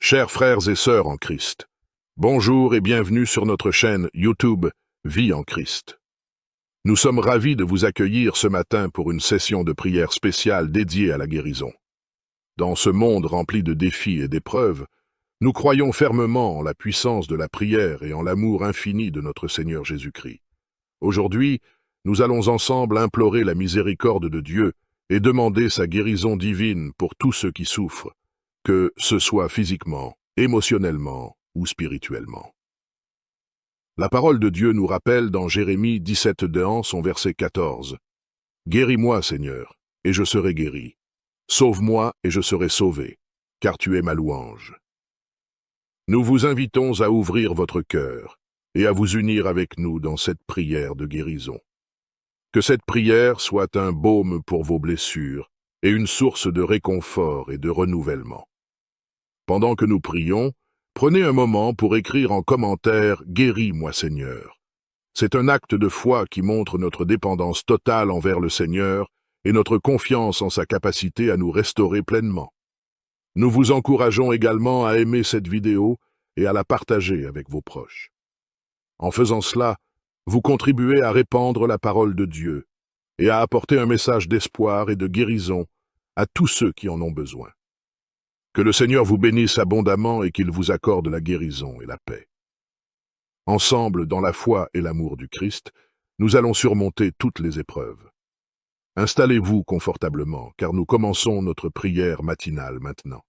Chers frères et sœurs en Christ, bonjour et bienvenue sur notre chaîne YouTube Vie en Christ. Nous sommes ravis de vous accueillir ce matin pour une session de prière spéciale dédiée à la guérison. Dans ce monde rempli de défis et d'épreuves, nous croyons fermement en la puissance de la prière et en l'amour infini de notre Seigneur Jésus-Christ. Aujourd'hui, nous allons ensemble implorer la miséricorde de Dieu et demander sa guérison divine pour tous ceux qui souffrent, que ce soit physiquement, émotionnellement ou spirituellement. La parole de Dieu nous rappelle dans Jérémie 17:1 son verset 14. « Guéris-moi, Seigneur, et je serai guéri. Sauve-moi et je serai sauvé, car tu es ma louange. » Nous vous invitons à ouvrir votre cœur et à vous unir avec nous dans cette prière de guérison. Que cette prière soit un baume pour vos blessures et une source de réconfort et de renouvellement. Pendant que nous prions, prenez un moment pour écrire en commentaire « Guéris-moi Seigneur ». C'est un acte de foi qui montre notre dépendance totale envers le Seigneur et notre confiance en sa capacité à nous restaurer pleinement. Nous vous encourageons également à aimer cette vidéo et à la partager avec vos proches. En faisant cela, vous contribuez à répandre la parole de Dieu et à apporter un message d'espoir et de guérison à tous ceux qui en ont besoin. Que le Seigneur vous bénisse abondamment et qu'il vous accorde la guérison et la paix. Ensemble, dans la foi et l'amour du Christ, nous allons surmonter toutes les épreuves. Installez-vous confortablement, car nous commençons notre prière matinale maintenant.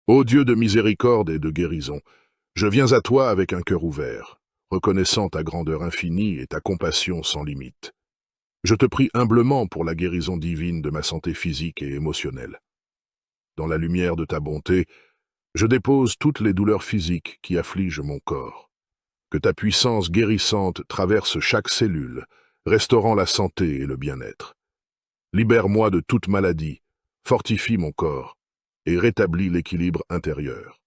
Ô Dieu de miséricorde et de guérison, je viens à toi avec un cœur ouvert, reconnaissant ta grandeur infinie et ta compassion sans limite. Je te prie humblement pour la guérison divine de ma santé physique et émotionnelle. Dans la lumière de ta bonté, je dépose toutes les douleurs physiques qui affligent mon corps. Que ta puissance guérissante traverse chaque cellule, restaurant la santé et le bien-être. Libère-moi de toute maladie, fortifie mon corps et rétablis l'équilibre intérieur.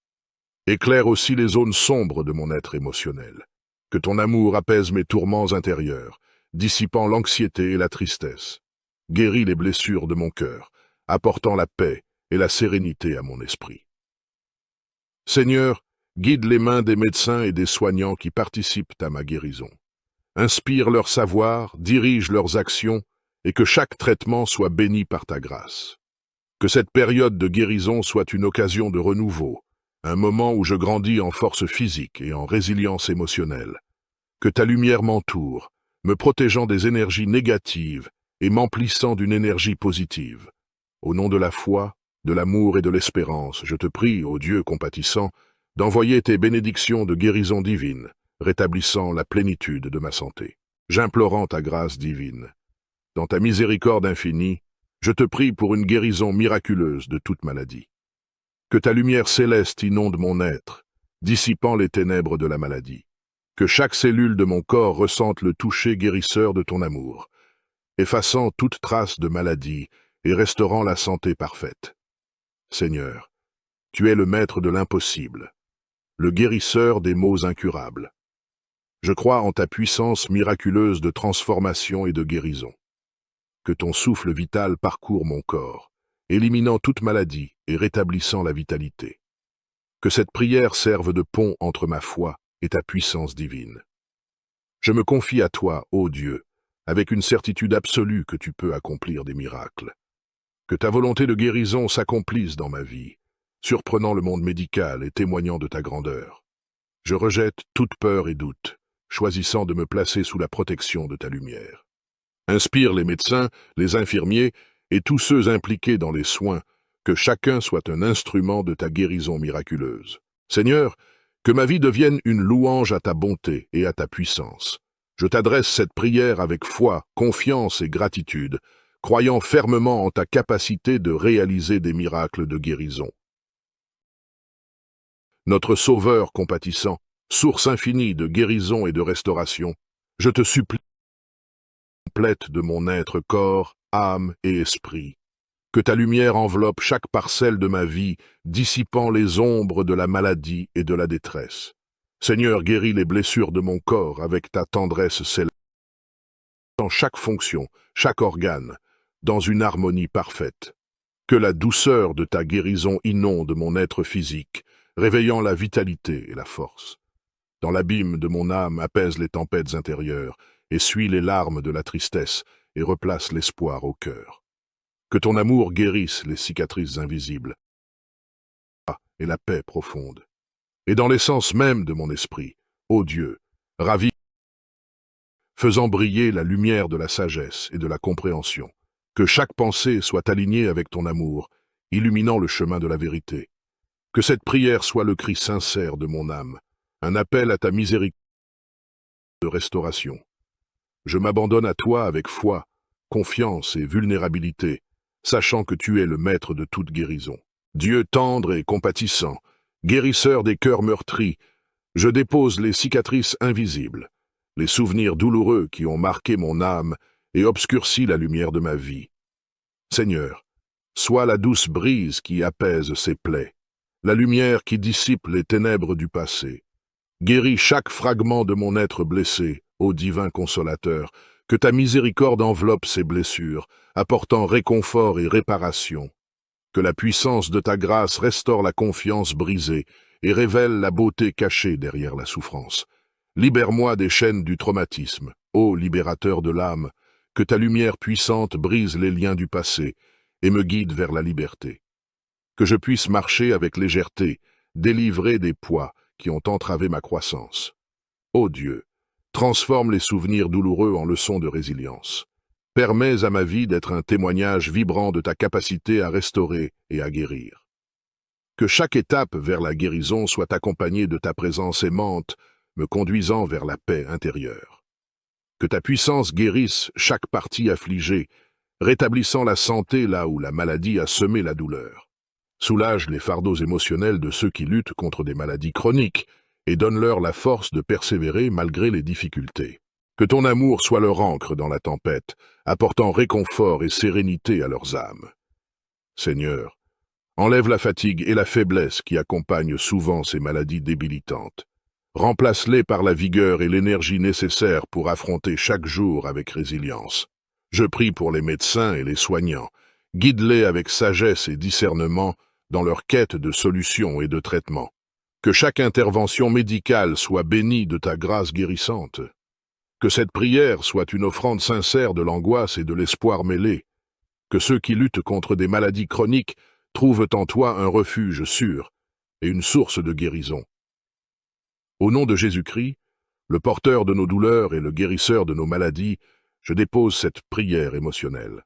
Éclaire aussi les zones sombres de mon être émotionnel. Que ton amour apaise mes tourments intérieurs, dissipant l'anxiété et la tristesse. Guéris les blessures de mon cœur, apportant la paix et la sérénité à mon esprit. Seigneur, guide les mains des médecins et des soignants qui participent à ma guérison. Inspire leur savoir, dirige leurs actions, et que chaque traitement soit béni par ta grâce. Que cette période de guérison soit une occasion de renouveau, un moment où je grandis en force physique et en résilience émotionnelle. Que ta lumière m'entoure, me protégeant des énergies négatives et m'emplissant d'une énergie positive. Au nom de la foi, de l'amour et de l'espérance, je te prie, ô Dieu compatissant, d'envoyer tes bénédictions de guérison divine, rétablissant la plénitude de ma santé, j'implorant ta grâce divine. Dans ta miséricorde infinie, je te prie pour une guérison miraculeuse de toute maladie. Que ta lumière céleste inonde mon être, dissipant les ténèbres de la maladie. Que chaque cellule de mon corps ressente le toucher guérisseur de ton amour, effaçant toute trace de maladie et restaurant la santé parfaite. Seigneur, tu es le maître de l'impossible, le guérisseur des maux incurables. Je crois en ta puissance miraculeuse de transformation et de guérison. Que ton souffle vital parcourt mon corps, éliminant toute maladie et rétablissant la vitalité. Que cette prière serve de pont entre ma foi et ta puissance divine. Je me confie à toi, ô Dieu, avec une certitude absolue que tu peux accomplir des miracles. Que ta volonté de guérison s'accomplisse dans ma vie, surprenant le monde médical et témoignant de ta grandeur. Je rejette toute peur et doute, choisissant de me placer sous la protection de ta lumière. Inspire les médecins, les infirmiers et tous ceux impliqués dans les soins, que chacun soit un instrument de ta guérison miraculeuse. Seigneur, que ma vie devienne une louange à ta bonté et à ta puissance. Je t'adresse cette prière avec foi, confiance et gratitude, croyant fermement en ta capacité de réaliser des miracles de guérison. Notre Sauveur compatissant, source infinie de guérison et de restauration, je te supplie, complète de mon être, corps, âme et esprit. Que ta lumière enveloppe chaque parcelle de ma vie, dissipant les ombres de la maladie et de la détresse. Seigneur, guéris les blessures de mon corps avec ta tendresse céleste. Dans chaque fonction, chaque organe, dans une harmonie parfaite. Que la douceur de ta guérison inonde mon être physique, réveillant la vitalité et la force. Dans l'abîme de mon âme, apaise les tempêtes intérieures, essuie les larmes de la tristesse et replace l'espoir au cœur. Que ton amour guérisse les cicatrices invisibles et la paix profonde. Et dans l'essence même de mon esprit, ô Dieu, ravis, faisant briller la lumière de la sagesse et de la compréhension. Que chaque pensée soit alignée avec ton amour, illuminant le chemin de la vérité. Que cette prière soit le cri sincère de mon âme, un appel à ta miséricorde de restauration. Je m'abandonne à toi avec foi, confiance et vulnérabilité, sachant que tu es le maître de toute guérison. Dieu tendre et compatissant, guérisseur des cœurs meurtris, je dépose les cicatrices invisibles, les souvenirs douloureux qui ont marqué mon âme et obscurci la lumière de ma vie. Seigneur, sois la douce brise qui apaise ces plaies, la lumière qui dissipe les ténèbres du passé. Guéris chaque fragment de mon être blessé, ô divin consolateur, que ta miséricorde enveloppe ces blessures, apportant réconfort et réparation. Que la puissance de ta grâce restaure la confiance brisée et révèle la beauté cachée derrière la souffrance. Libère-moi des chaînes du traumatisme, ô libérateur de l'âme, que ta lumière puissante brise les liens du passé et me guide vers la liberté. Que je puisse marcher avec légèreté, délivré des poids qui ont entravé ma croissance. Ô Dieu, transforme les souvenirs douloureux en leçons de résilience. Permets à ma vie d'être un témoignage vibrant de ta capacité à restaurer et à guérir. Que chaque étape vers la guérison soit accompagnée de ta présence aimante, me conduisant vers la paix intérieure. Que ta puissance guérisse chaque partie affligée, rétablissant la santé là où la maladie a semé la douleur. Soulage les fardeaux émotionnels de ceux qui luttent contre des maladies chroniques et donne-leur la force de persévérer malgré les difficultés. Que ton amour soit leur ancre dans la tempête, apportant réconfort et sérénité à leurs âmes. Seigneur, enlève la fatigue et la faiblesse qui accompagnent souvent ces maladies débilitantes. Remplace-les par la vigueur et l'énergie nécessaires pour affronter chaque jour avec résilience. Je prie pour les médecins et les soignants. Guide-les avec sagesse et discernement dans leur quête de solutions et de traitements. Que chaque intervention médicale soit bénie de ta grâce guérissante. Que cette prière soit une offrande sincère de l'angoisse et de l'espoir mêlés. Que ceux qui luttent contre des maladies chroniques trouvent en toi un refuge sûr et une source de guérison. Au nom de Jésus-Christ, le porteur de nos douleurs et le guérisseur de nos maladies, je dépose cette prière émotionnelle.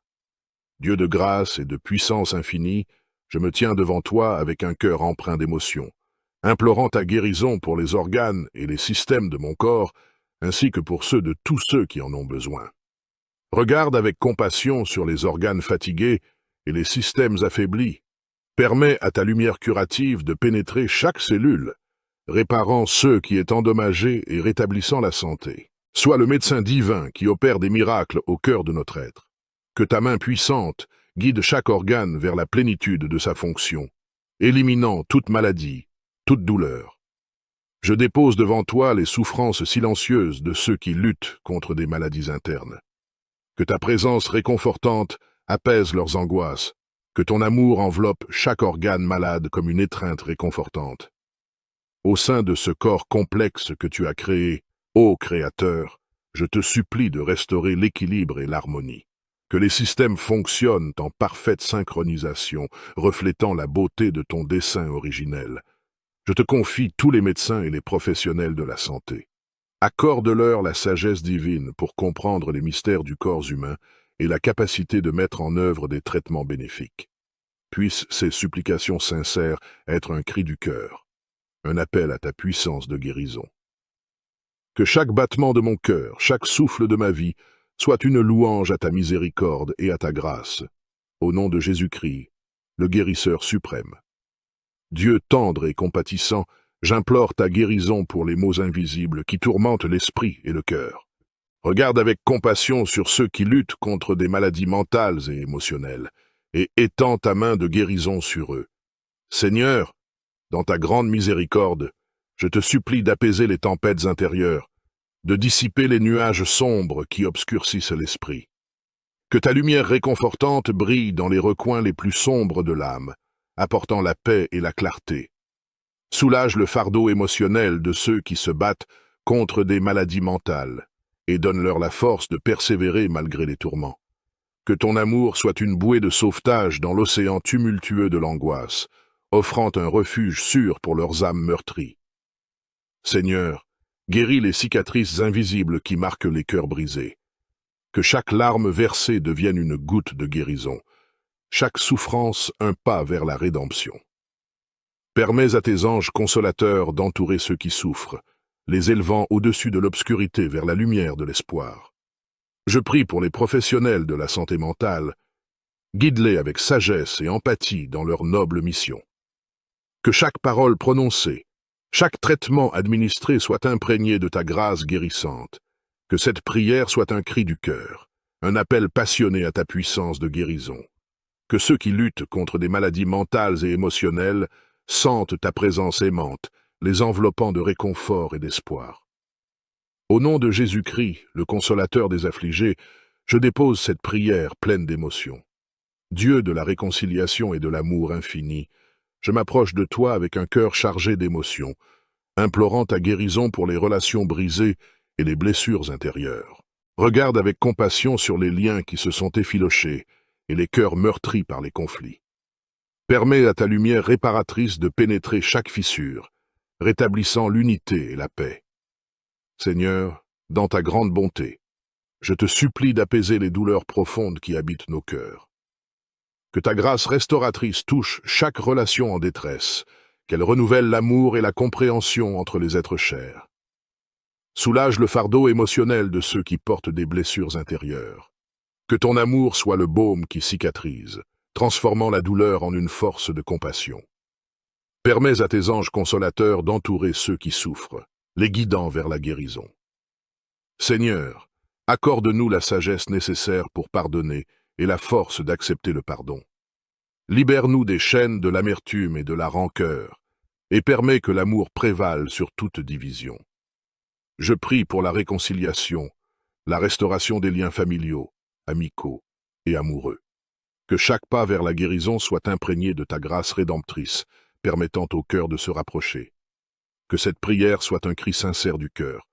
Dieu de grâce et de puissance infinie, je me tiens devant toi avec un cœur empreint d'émotion, implorant ta guérison pour les organes et les systèmes de mon corps, ainsi que pour ceux de tous ceux qui en ont besoin. Regarde avec compassion sur les organes fatigués et les systèmes affaiblis. Permets à ta lumière curative de pénétrer chaque cellule, réparant ceux qui est endommagés et rétablissant la santé. Sois le médecin divin qui opère des miracles au cœur de notre être. Que ta main puissante guide chaque organe vers la plénitude de sa fonction, éliminant toute maladie, toute douleur. Je dépose devant toi les souffrances silencieuses de ceux qui luttent contre des maladies internes. Que ta présence réconfortante apaise leurs angoisses, que ton amour enveloppe chaque organe malade comme une étreinte réconfortante. Au sein de ce corps complexe que tu as créé, ô Créateur, je te supplie de restaurer l'équilibre et l'harmonie. Que les systèmes fonctionnent en parfaite synchronisation, reflétant la beauté de ton dessein originel. Je te confie tous les médecins et les professionnels de la santé. Accorde-leur la sagesse divine pour comprendre les mystères du corps humain et la capacité de mettre en œuvre des traitements bénéfiques. Puissent ces supplications sincères être un cri du cœur, un appel à ta puissance de guérison. Que chaque battement de mon cœur, chaque souffle de ma vie, soit une louange à ta miséricorde et à ta grâce, au nom de Jésus-Christ, le guérisseur suprême. Dieu tendre et compatissant, j'implore ta guérison pour les maux invisibles qui tourmentent l'esprit et le cœur. Regarde avec compassion sur ceux qui luttent contre des maladies mentales et émotionnelles, et étends ta main de guérison sur eux. Seigneur, dans ta grande miséricorde, je te supplie d'apaiser les tempêtes intérieures, de dissiper les nuages sombres qui obscurcissent l'esprit. Que ta lumière réconfortante brille dans les recoins les plus sombres de l'âme, apportant la paix et la clarté. Soulage le fardeau émotionnel de ceux qui se battent contre des maladies mentales et donne-leur la force de persévérer malgré les tourments. Que ton amour soit une bouée de sauvetage dans l'océan tumultueux de l'angoisse, offrant un refuge sûr pour leurs âmes meurtries. Seigneur, guéris les cicatrices invisibles qui marquent les cœurs brisés. Que chaque larme versée devienne une goutte de guérison, chaque souffrance un pas vers la rédemption. Permets à tes anges consolateurs d'entourer ceux qui souffrent, les élevant au-dessus de l'obscurité vers la lumière de l'espoir. Je prie pour les professionnels de la santé mentale, guide-les avec sagesse et empathie dans leur noble mission. Que chaque parole prononcée, chaque traitement administré soit imprégné de ta grâce guérissante, que cette prière soit un cri du cœur, un appel passionné à ta puissance de guérison. Que ceux qui luttent contre des maladies mentales et émotionnelles sentent ta présence aimante, les enveloppant de réconfort et d'espoir. Au nom de Jésus-Christ, le consolateur des affligés, je dépose cette prière pleine d'émotion. Dieu de la réconciliation et de l'amour infini, je m'approche de toi avec un cœur chargé d'émotions, implorant ta guérison pour les relations brisées et les blessures intérieures. Regarde avec compassion sur les liens qui se sont effilochés et les cœurs meurtris par les conflits. Permets à ta lumière réparatrice de pénétrer chaque fissure, rétablissant l'unité et la paix. Seigneur, dans ta grande bonté, je te supplie d'apaiser les douleurs profondes qui habitent nos cœurs. Que ta grâce restauratrice touche chaque relation en détresse, qu'elle renouvelle l'amour et la compréhension entre les êtres chers. Soulage le fardeau émotionnel de ceux qui portent des blessures intérieures. Que ton amour soit le baume qui cicatrise, transformant la douleur en une force de compassion. Permets à tes anges consolateurs d'entourer ceux qui souffrent, les guidant vers la guérison. Seigneur, accorde-nous la sagesse nécessaire pour pardonner et la force d'accepter le pardon. Libère-nous des chaînes de l'amertume et de la rancœur, et permets que l'amour prévale sur toute division. Je prie pour la réconciliation, la restauration des liens familiaux, amicaux et amoureux. Que chaque pas vers la guérison soit imprégné de ta grâce rédemptrice, permettant au cœur de se rapprocher. Que cette prière soit un cri sincère du cœur,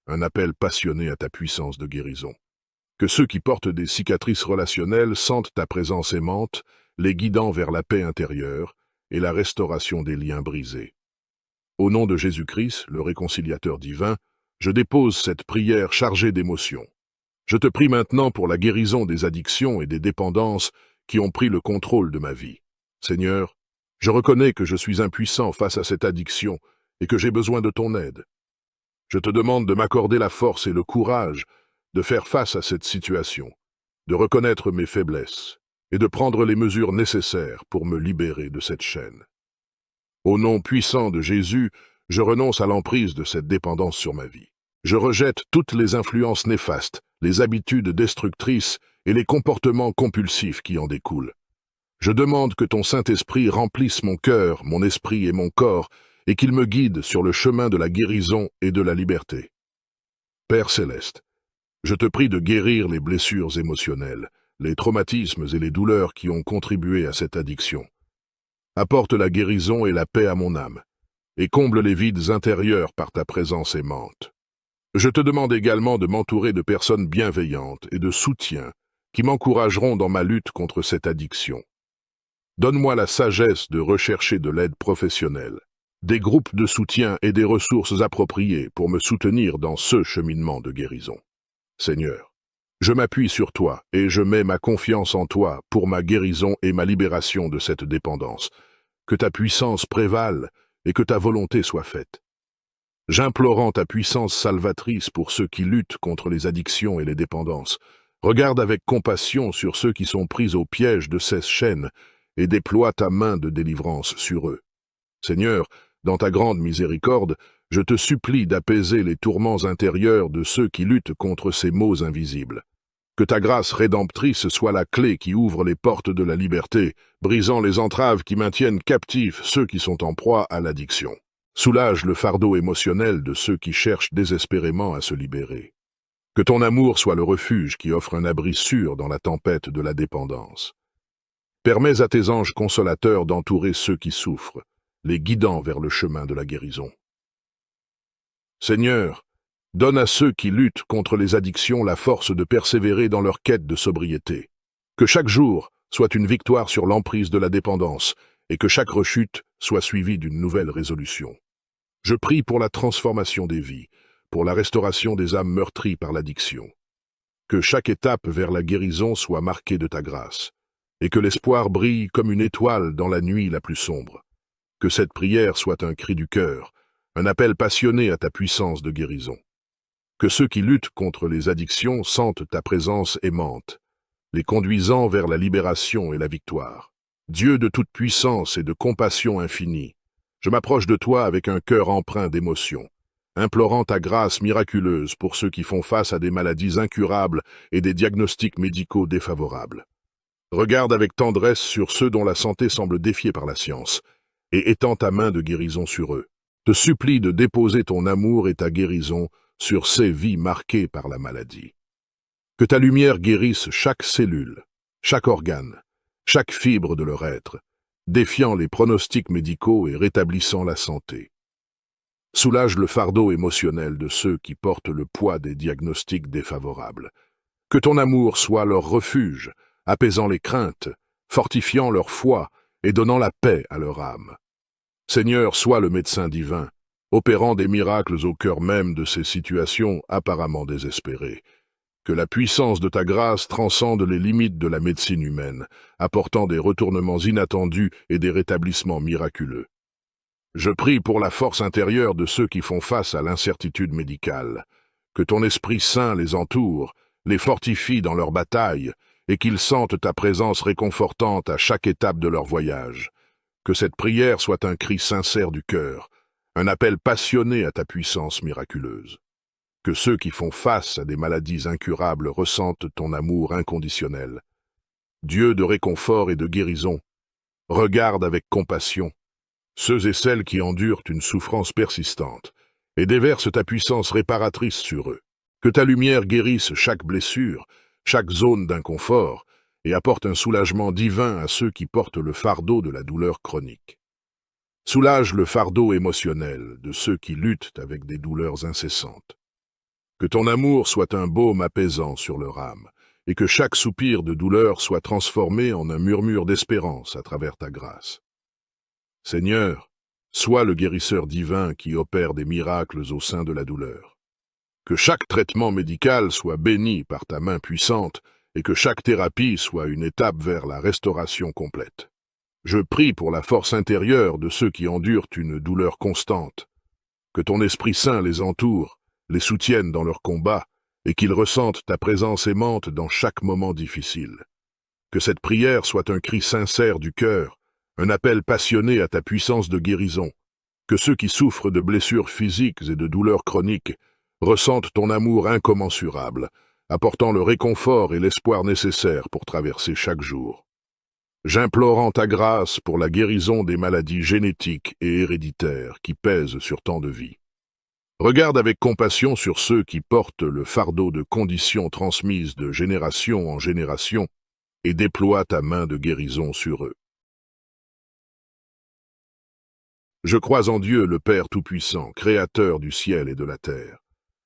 un appel passionné à ta puissance de guérison. Que ceux qui portent des cicatrices relationnelles sentent ta présence aimante, les guidant vers la paix intérieure et la restauration des liens brisés. Au nom de Jésus-Christ, le réconciliateur divin, je dépose cette prière chargée d'émotions. Je te prie maintenant pour la guérison des addictions et des dépendances qui ont pris le contrôle de ma vie. Seigneur, je reconnais que je suis impuissant face à cette addiction et que j'ai besoin de ton aide. Je te demande de m'accorder la force et le courage de faire face à cette situation, de reconnaître mes faiblesses et de prendre les mesures nécessaires pour me libérer de cette chaîne. Au nom puissant de Jésus, je renonce à l'emprise de cette dépendance sur ma vie. Je rejette toutes les influences néfastes, les habitudes destructrices et les comportements compulsifs qui en découlent. Je demande que ton Saint-Esprit remplisse mon cœur, mon esprit et mon corps, et qu'il me guide sur le chemin de la guérison et de la liberté. Père céleste, je te prie de guérir les blessures émotionnelles, les traumatismes et les douleurs qui ont contribué à cette addiction. Apporte la guérison et la paix à mon âme, et comble les vides intérieurs par ta présence aimante. Je te demande également de m'entourer de personnes bienveillantes et de soutien qui m'encourageront dans ma lutte contre cette addiction. Donne-moi la sagesse de rechercher de l'aide professionnelle, des groupes de soutien et des ressources appropriées pour me soutenir dans ce cheminement de guérison. Seigneur, je m'appuie sur toi et je mets ma confiance en toi pour ma guérison et ma libération de cette dépendance. Que ta puissance prévale et que ta volonté soit faite. J'implorant ta puissance salvatrice pour ceux qui luttent contre les addictions et les dépendances, regarde avec compassion sur ceux qui sont pris au piège de ces chaînes et déploie ta main de délivrance sur eux. Seigneur, dans ta grande miséricorde, je te supplie d'apaiser les tourments intérieurs de ceux qui luttent contre ces maux invisibles. Que ta grâce rédemptrice soit la clé qui ouvre les portes de la liberté, brisant les entraves qui maintiennent captifs ceux qui sont en proie à l'addiction. Soulage le fardeau émotionnel de ceux qui cherchent désespérément à se libérer. Que ton amour soit le refuge qui offre un abri sûr dans la tempête de la dépendance. Permets à tes anges consolateurs d'entourer ceux qui souffrent, les guidant vers le chemin de la guérison. Seigneur, donne à ceux qui luttent contre les addictions la force de persévérer dans leur quête de sobriété. Que chaque jour soit une victoire sur l'emprise de la dépendance et que chaque rechute soit suivie d'une nouvelle résolution. Je prie pour la transformation des vies, pour la restauration des âmes meurtries par l'addiction. Que chaque étape vers la guérison soit marquée de ta grâce, et que l'espoir brille comme une étoile dans la nuit la plus sombre. Que cette prière soit un cri du cœur, un appel passionné à ta puissance de guérison. Que ceux qui luttent contre les addictions sentent ta présence aimante, les conduisant vers la libération et la victoire. Dieu de toute puissance et de compassion infinie, je m'approche de toi avec un cœur empreint d'émotion, implorant ta grâce miraculeuse pour ceux qui font face à des maladies incurables et des diagnostics médicaux défavorables. Regarde avec tendresse sur ceux dont la santé semble défiée par la science, et étends ta main de guérison sur eux. Te supplie de déposer ton amour et ta guérison sur ces vies marquées par la maladie. Que ta lumière guérisse chaque cellule, chaque organe, chaque fibre de leur être, défiant les pronostics médicaux et rétablissant la santé. Soulage le fardeau émotionnel de ceux qui portent le poids des diagnostics défavorables. Que ton amour soit leur refuge, apaisant les craintes, fortifiant leur foi et donnant la paix à leur âme. Seigneur, sois le médecin divin, opérant des miracles au cœur même de ces situations apparemment désespérées. Que la puissance de ta grâce transcende les limites de la médecine humaine, apportant des retournements inattendus et des rétablissements miraculeux. Je prie pour la force intérieure de ceux qui font face à l'incertitude médicale. Que ton Esprit Saint les entoure, les fortifie dans leur bataille, et qu'ils sentent ta présence réconfortante à chaque étape de leur voyage. Que cette prière soit un cri sincère du cœur, un appel passionné à ta puissance miraculeuse. Que ceux qui font face à des maladies incurables ressentent ton amour inconditionnel. Dieu de réconfort et de guérison, regarde avec compassion ceux et celles qui endurent une souffrance persistante et déverse ta puissance réparatrice sur eux. Que ta lumière guérisse chaque blessure, chaque zone d'inconfort, et apporte un soulagement divin à ceux qui portent le fardeau de la douleur chronique. Soulage le fardeau émotionnel de ceux qui luttent avec des douleurs incessantes. Que ton amour soit un baume apaisant sur leur âme, et que chaque soupir de douleur soit transformé en un murmure d'espérance à travers ta grâce. Seigneur, sois le guérisseur divin qui opère des miracles au sein de la douleur. Que chaque traitement médical soit béni par ta main puissante et que chaque thérapie soit une étape vers la restauration complète. Je prie pour la force intérieure de ceux qui endurent une douleur constante. Que ton Esprit Saint les entoure, les soutienne dans leur combat et qu'ils ressentent ta présence aimante dans chaque moment difficile. Que cette prière soit un cri sincère du cœur, un appel passionné à ta puissance de guérison. Que ceux qui souffrent de blessures physiques et de douleurs chroniques ressentent ton amour incommensurable, apportant le réconfort et l'espoir nécessaires pour traverser chaque jour. J'implore ta grâce pour la guérison des maladies génétiques et héréditaires qui pèsent sur tant de vies. Regarde avec compassion sur ceux qui portent le fardeau de conditions transmises de génération en génération et déploie ta main de guérison sur eux. Je crois en Dieu, le Père Tout-Puissant, Créateur du ciel et de la terre,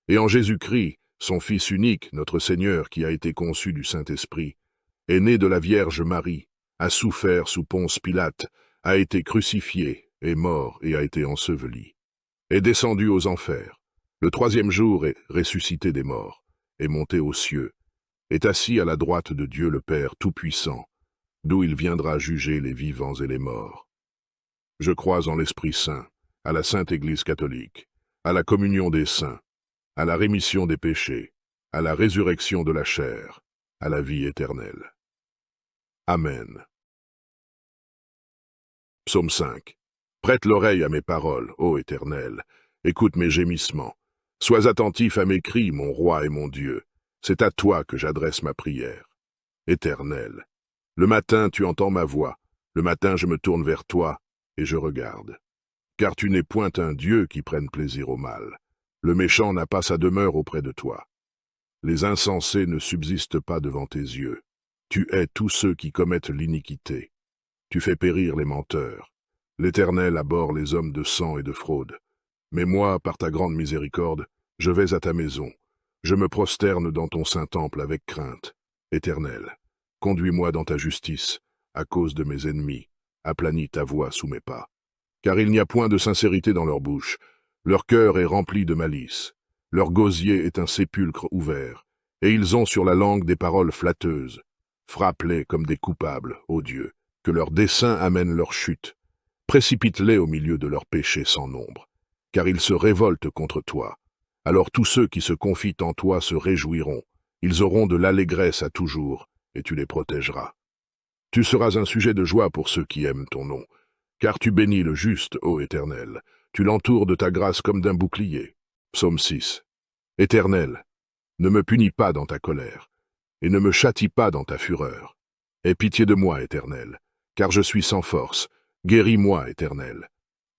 et en Jésus-Christ, son Fils unique, notre Seigneur, qui a été conçu du Saint-Esprit, est né de la Vierge Marie, a souffert sous Ponce Pilate, a été crucifié, est mort et a été enseveli, est descendu aux enfers, le troisième jour est ressuscité des morts, est monté aux cieux, est assis à la droite de Dieu le Père Tout-Puissant, d'où il viendra juger les vivants et les morts. Je crois en l'Esprit Saint, à la Sainte Église catholique, à la communion des saints, à la rémission des péchés, à la résurrection de la chair, à la vie éternelle. Amen. Psaume 5. Prête l'oreille à mes paroles, ô Éternel, écoute mes gémissements. Sois attentif à mes cris, mon roi et mon Dieu. C'est à toi que j'adresse ma prière. Éternel, le matin tu entends ma voix, le matin je me tourne vers toi et je regarde. Car tu n'es point un Dieu qui prenne plaisir au mal. Le méchant n'a pas sa demeure auprès de toi. Les insensés ne subsistent pas devant tes yeux. Tu hais tous ceux qui commettent l'iniquité. Tu fais périr les menteurs. L'Éternel abhorre les hommes de sang et de fraude. Mais moi, par ta grande miséricorde, je vais à ta maison. Je me prosterne dans ton saint temple avec crainte. Éternel, conduis-moi dans ta justice, à cause de mes ennemis. Aplanis ta voix sous mes pas. Car il n'y a point de sincérité dans leur bouche. Leur cœur est rempli de malice. Leur gosier est un sépulcre ouvert. Et ils ont sur la langue des paroles flatteuses. Frappe-les comme des coupables, ô Dieu, que leurs desseins amènent leur chute. Précipite-les au milieu de leurs péchés sans nombre, car ils se révoltent contre toi. Alors tous ceux qui se confient en toi se réjouiront. Ils auront de l'allégresse à toujours, et tu les protégeras. Tu seras un sujet de joie pour ceux qui aiment ton nom, car tu bénis le juste, ô Éternel. Tu l'entoures de ta grâce comme d'un bouclier. Psaume 6. Éternel, ne me punis pas dans ta colère, et ne me châtie pas dans ta fureur. Aie pitié de moi, Éternel, car je suis sans force. Guéris-moi, Éternel,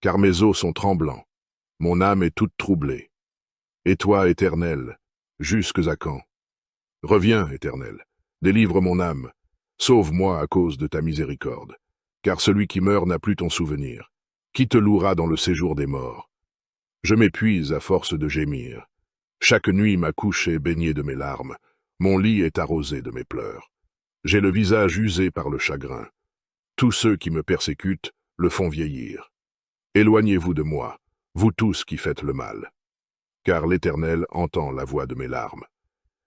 car mes os sont tremblants. Mon âme est toute troublée. Et toi, Éternel, jusques à quand? Reviens, Éternel, délivre mon âme. Sauve-moi à cause de ta miséricorde, car celui qui meurt n'a plus ton souvenir. Qui te louera dans le séjour des morts? Je m'épuise à force de gémir. Chaque nuit ma couche est baignée de mes larmes. Mon lit est arrosé de mes pleurs. J'ai le visage usé par le chagrin. Tous ceux qui me persécutent le font vieillir. Éloignez-vous de moi, vous tous qui faites le mal. Car l'Éternel entend la voix de mes larmes.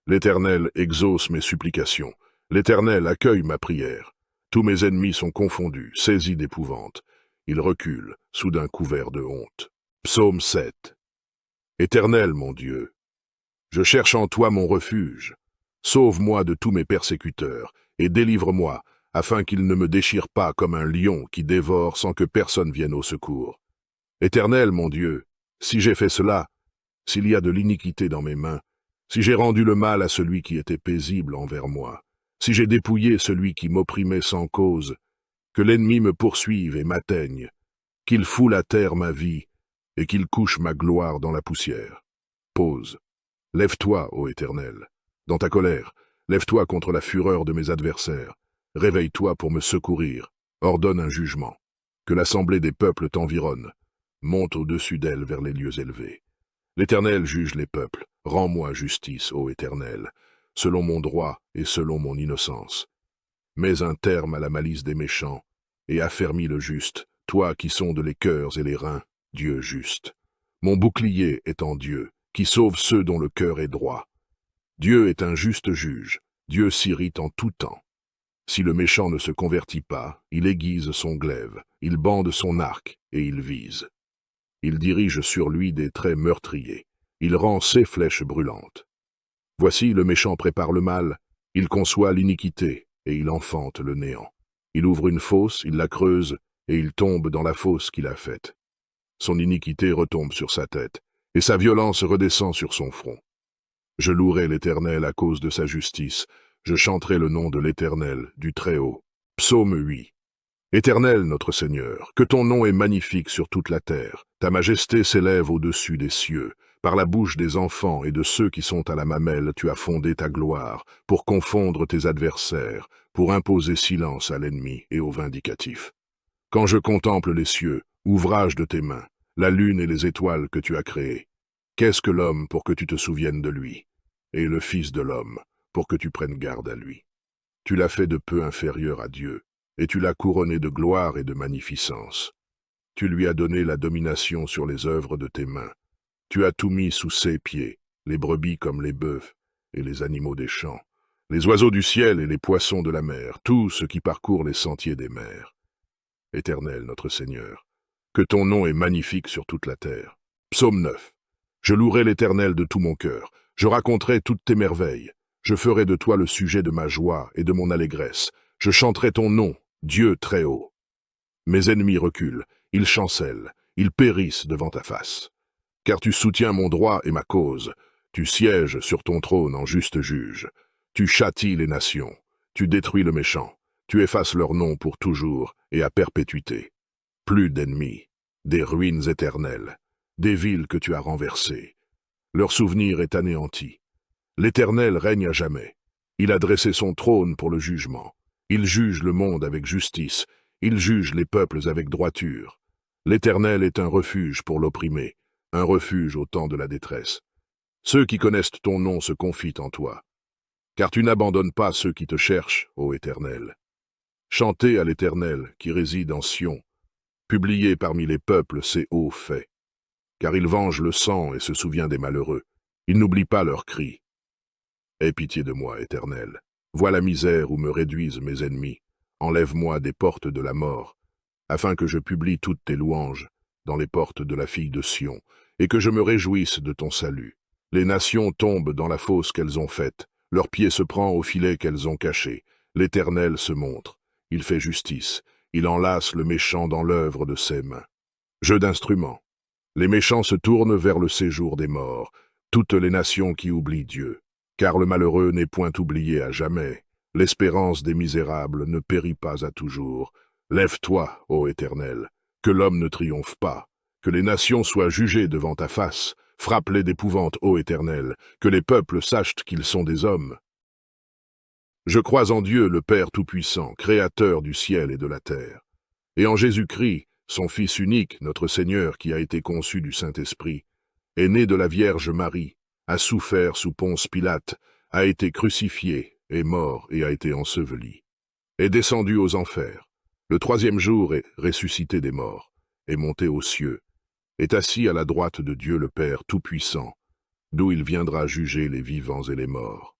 L'Éternel exauce mes supplications. L'Éternel accueille ma prière. Tous mes ennemis sont confondus, saisis d'épouvante. Ils reculent, soudain couverts de honte. Psaume 7. Éternel, mon Dieu, je cherche en toi mon refuge. Sauve-moi de tous mes persécuteurs, et délivre-moi, afin qu'ils ne me déchirent pas comme un lion qui dévore sans que personne vienne au secours. Éternel, mon Dieu, si j'ai fait cela, s'il y a de l'iniquité dans mes mains, si j'ai rendu le mal à celui qui était paisible envers moi, si j'ai dépouillé celui qui m'opprimait sans cause, que l'ennemi me poursuive et m'atteigne, qu'il foule à terre ma vie, et qu'il couche ma gloire dans la poussière. Pause. Lève-toi, ô Éternel. Dans ta colère, lève-toi contre la fureur de mes adversaires. Réveille-toi pour me secourir. Ordonne un jugement. Que l'assemblée des peuples t'environne. Monte au-dessus d'elle vers les lieux élevés. L'Éternel juge les peuples. Rends-moi justice, ô Éternel, selon mon droit et selon mon innocence. Mets un terme à la malice des méchants, et affermis le juste, toi qui sondes les cœurs et les reins, Dieu juste. Mon bouclier est en Dieu, qui sauve ceux dont le cœur est droit. Dieu est un juste juge, Dieu s'irrite en tout temps. Si le méchant ne se convertit pas, il aiguise son glaive, il bande son arc, et il vise. Il dirige sur lui des traits meurtriers, il rend ses flèches brûlantes. Voici le méchant prépare le mal, il conçoit l'iniquité, et il enfante le néant. Il ouvre une fosse, il la creuse, et il tombe dans la fosse qu'il a faite. Son iniquité retombe sur sa tête, et sa violence redescend sur son front. Je louerai l'Éternel à cause de sa justice, je chanterai le nom de l'Éternel, du Très-Haut. Psaume 8. Éternel notre Seigneur, que ton nom est magnifique sur toute la terre, ta majesté s'élève au-dessus des cieux. Par la bouche des enfants et de ceux qui sont à la mamelle, tu as fondé ta gloire, pour confondre tes adversaires, pour imposer silence à l'ennemi et au vindicatif. Quand je contemple les cieux, ouvrage de tes mains, la lune et les étoiles que tu as créées, qu'est-ce que l'homme pour que tu te souviennes de lui, et le Fils de l'homme pour que tu prennes garde à lui? Tu l'as fait de peu inférieur à Dieu, et tu l'as couronné de gloire et de magnificence. Tu lui as donné la domination sur les œuvres de tes mains. Tu as tout mis sous ses pieds, les brebis comme les bœufs et les animaux des champs, les oiseaux du ciel et les poissons de la mer, tout ce qui parcourt les sentiers des mers. Éternel notre Seigneur, que ton nom est magnifique sur toute la terre. Psaume 9. Je louerai l'Éternel de tout mon cœur, je raconterai toutes tes merveilles, je ferai de toi le sujet de ma joie et de mon allégresse, je chanterai ton nom, Dieu très haut. Mes ennemis reculent, ils chancellent, ils périssent devant ta face. Car tu soutiens mon droit et ma cause, tu sièges sur ton trône en juste juge, tu châties les nations, tu détruis le méchant, tu effaces leur nom pour toujours et à perpétuité. Plus d'ennemis, des ruines éternelles, des villes que tu as renversées. Leur souvenir est anéanti. L'Éternel règne à jamais. Il a dressé son trône pour le jugement. Il juge le monde avec justice. Il juge les peuples avec droiture. L'Éternel est un refuge pour l'opprimé, un refuge au temps de la détresse. Ceux qui connaissent ton nom se confient en toi, car tu n'abandonnes pas ceux qui te cherchent, ô Éternel. Chantez à l'Éternel qui réside en Sion. Publiez parmi les peuples ses hauts faits. Car il venge le sang et se souvient des malheureux. Il n'oublie pas leurs cris. Aie pitié de moi, Éternel. Vois la misère où me réduisent mes ennemis. Enlève-moi des portes de la mort, afin que je publie toutes tes louanges dans les portes de la fille de Sion, et que je me réjouisse de ton salut. Les nations tombent dans la fosse qu'elles ont faite. Leur pied se prend au filet qu'elles ont caché. L'Éternel se montre. Il fait justice. Il enlace le méchant dans l'œuvre de ses mains. Jeu d'instruments. Les méchants se tournent vers le séjour des morts, toutes les nations qui oublient Dieu. Car le malheureux n'est point oublié à jamais. L'espérance des misérables ne périt pas à toujours. Lève-toi, ô Éternel, que l'homme ne triomphe pas, que les nations soient jugées devant ta face. Frappe-les d'épouvante, ô Éternel, que les peuples sachent qu'ils sont des hommes. Je crois en Dieu, le Père Tout-Puissant, Créateur du ciel et de la terre, et en Jésus-Christ, son Fils unique, notre Seigneur, qui a été conçu du Saint-Esprit, est né de la Vierge Marie, a souffert sous Ponce Pilate, a été crucifié, est mort et a été enseveli, est descendu aux enfers, le troisième jour est ressuscité des morts, est monté aux cieux, est assis à la droite de Dieu le Père Tout-Puissant, d'où il viendra juger les vivants et les morts.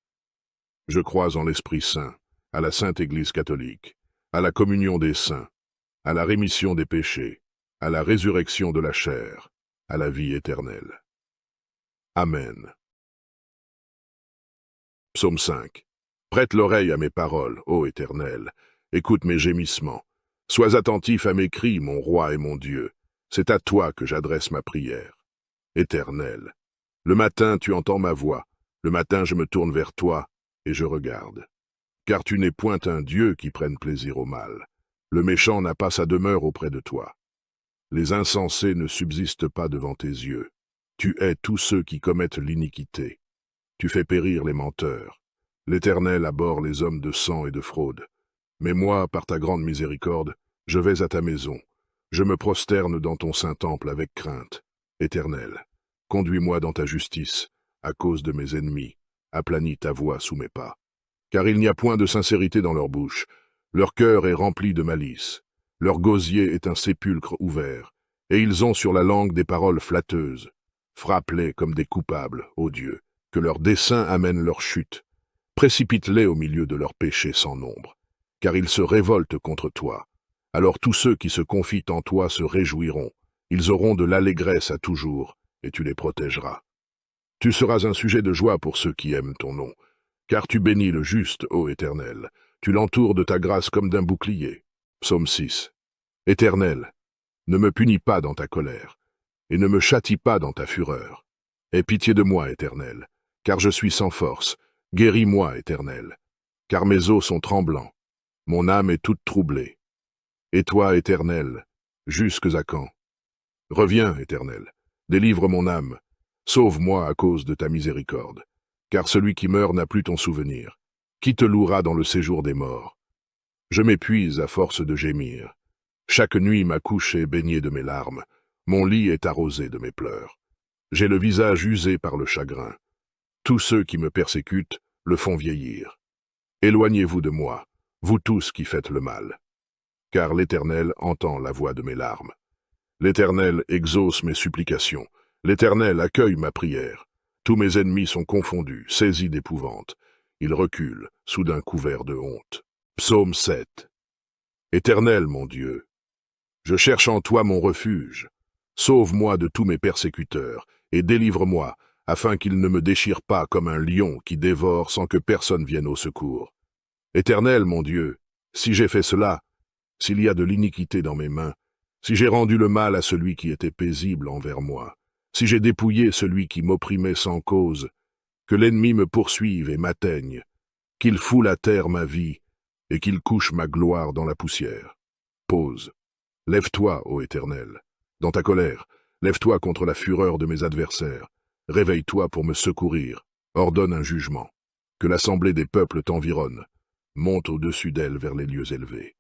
Je crois en l'Esprit Saint, à la Sainte Église catholique, à la communion des saints, à la rémission des péchés, à la résurrection de la chair, à la vie éternelle. Amen. Psaume 5. Prête l'oreille à mes paroles, ô Éternel, écoute mes gémissements. Sois attentif à mes cris, mon roi et mon Dieu. C'est à toi que j'adresse ma prière. Éternel, le matin tu entends ma voix, le matin je me tourne vers toi et je regarde. Car tu n'es point un Dieu qui prenne plaisir au mal. Le méchant n'a pas sa demeure auprès de toi. Les insensés ne subsistent pas devant tes yeux. Tu hais tous ceux qui commettent l'iniquité. Tu fais périr les menteurs. L'Éternel abhorre les hommes de sang et de fraude. Mais moi, par ta grande miséricorde, je vais à ta maison. Je me prosterne dans ton saint temple avec crainte. Éternel, conduis-moi dans ta justice, à cause de mes ennemis. Aplanis ta voix sous mes pas. Car il n'y a point de sincérité dans leur bouche. Leur cœur est rempli de malice. Leur gosier est un sépulcre ouvert. Et ils ont sur la langue des paroles flatteuses. Frappe-les comme des coupables, ô Dieu, que leurs desseins amènent leur chute. Précipite-les au milieu de leurs péchés sans nombre, car ils se révoltent contre toi. Alors tous ceux qui se confient en toi se réjouiront. Ils auront de l'allégresse à toujours, et tu les protégeras. Tu seras un sujet de joie pour ceux qui aiment ton nom, car tu bénis le juste, ô Éternel. Tu l'entoures de ta grâce comme d'un bouclier. Psaume 6. Éternel, ne me punis pas dans ta colère, et ne me châtie pas dans ta fureur. Aie pitié de moi, Éternel, car je suis sans force. Guéris-moi, Éternel, car mes os sont tremblants. Mon âme est toute troublée. Et toi, Éternel, jusques à quand? Reviens, Éternel, délivre mon âme. Sauve-moi à cause de ta miséricorde, car celui qui meurt n'a plus ton souvenir. Qui te louera dans le séjour des morts? Je m'épuise à force de gémir. Chaque nuit ma couche est baignée de mes larmes. Mon lit est arrosé de mes pleurs. J'ai le visage usé par le chagrin. Tous ceux qui me persécutent le font vieillir. Éloignez-vous de moi, vous tous qui faites le mal. Car l'Éternel entend la voix de mes larmes. L'Éternel exauce mes supplications. L'Éternel accueille ma prière. Tous mes ennemis sont confondus, saisis d'épouvante. Ils reculent, soudain couverts de honte. Psaume 7. Éternel, mon Dieu, je cherche en toi mon refuge. Sauve-moi de tous mes persécuteurs, et délivre-moi, afin qu'ils ne me déchirent pas comme un lion qui dévore sans que personne vienne au secours. Éternel, mon Dieu, si j'ai fait cela, s'il y a de l'iniquité dans mes mains, si j'ai rendu le mal à celui qui était paisible envers moi, si j'ai dépouillé celui qui m'opprimait sans cause, que l'ennemi me poursuive et m'atteigne, qu'il foule à terre ma vie, et qu'il couche ma gloire dans la poussière. Pause. Lève-toi, ô Éternel. Dans ta colère, lève-toi contre la fureur de mes adversaires. Réveille-toi pour me secourir. Ordonne un jugement. Que l'assemblée des peuples t'environne. Monte au-dessus d'elle vers les lieux élevés.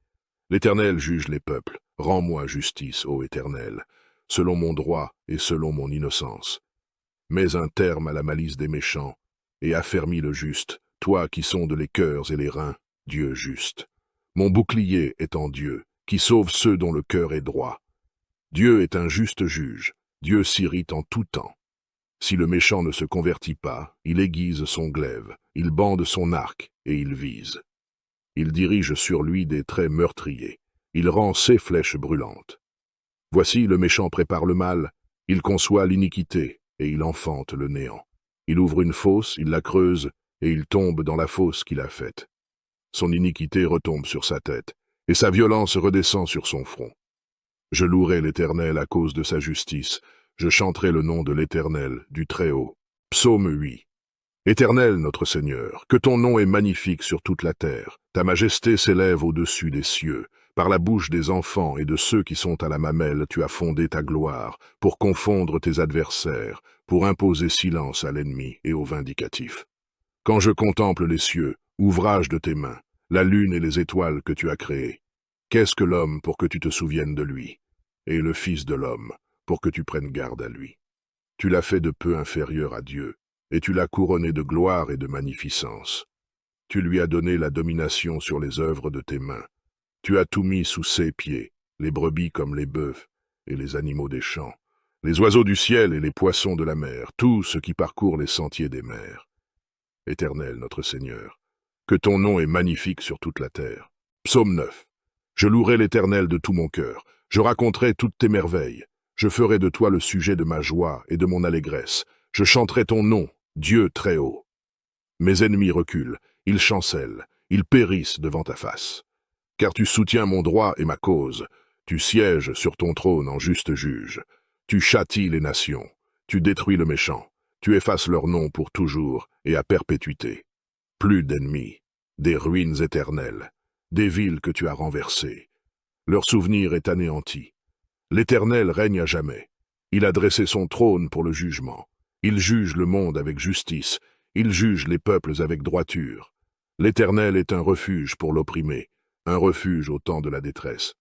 L'Éternel juge les peuples. Rends-moi justice, ô Éternel, selon mon droit et selon mon innocence. Mets un terme à la malice des méchants et affermis le juste, toi qui sondes les cœurs et les reins, Dieu juste. Mon bouclier est en Dieu, qui sauve ceux dont le cœur est droit. Dieu est un juste juge, Dieu s'irrite en tout temps. Si le méchant ne se convertit pas, il aiguise son glaive, il bande son arc et il vise. Il dirige sur lui des traits meurtriers, il rend ses flèches brûlantes. Voici le méchant prépare le mal, il conçoit l'iniquité et il enfante le néant. Il ouvre une fosse, il la creuse et il tombe dans la fosse qu'il a faite. Son iniquité retombe sur sa tête et sa violence redescend sur son front. Je louerai l'Éternel à cause de sa justice, je chanterai le nom de l'Éternel, du Très-Haut. Psaume 8. Éternel notre Seigneur, que ton nom est magnifique sur toute la terre. Ta majesté s'élève au-dessus des cieux. Par la bouche des enfants et de ceux qui sont à la mamelle, tu as fondé ta gloire, pour confondre tes adversaires, pour imposer silence à l'ennemi et au vindicatif. Quand je contemple les cieux, ouvrage de tes mains, la lune et les étoiles que tu as créées, qu'est-ce que l'homme pour que tu te souviennes de lui, et le Fils de l'homme pour que tu prennes garde à lui? Tu l'as fait de peu inférieur à Dieu, et tu l'as couronné de gloire et de magnificence. Tu lui as donné la domination sur les œuvres de tes mains. Tu as tout mis sous ses pieds, les brebis comme les bœufs, et les animaux des champs, les oiseaux du ciel et les poissons de la mer, tout ce qui parcourt les sentiers des mers. Éternel notre Seigneur, que ton nom est magnifique sur toute la terre. Psaume 9. Je louerai l'Éternel de tout mon cœur, je raconterai toutes tes merveilles. Je ferai de toi le sujet de ma joie et de mon allégresse. Je chanterai ton nom, Dieu très haut. Mes ennemis reculent, ils chancellent, ils périssent devant ta face. Car tu soutiens mon droit et ma cause. Tu sièges sur ton trône en juste juge. Tu châties les nations. Tu détruis le méchant. Tu effaces leur nom pour toujours et à perpétuité. Plus d'ennemis, des ruines éternelles, des villes que tu as renversées. Leur souvenir est anéanti. L'Éternel règne à jamais. Il a dressé son trône pour le jugement. Il juge le monde avec justice. Il juge les peuples avec droiture. L'Éternel est un refuge pour l'opprimé, un refuge au temps de la détresse.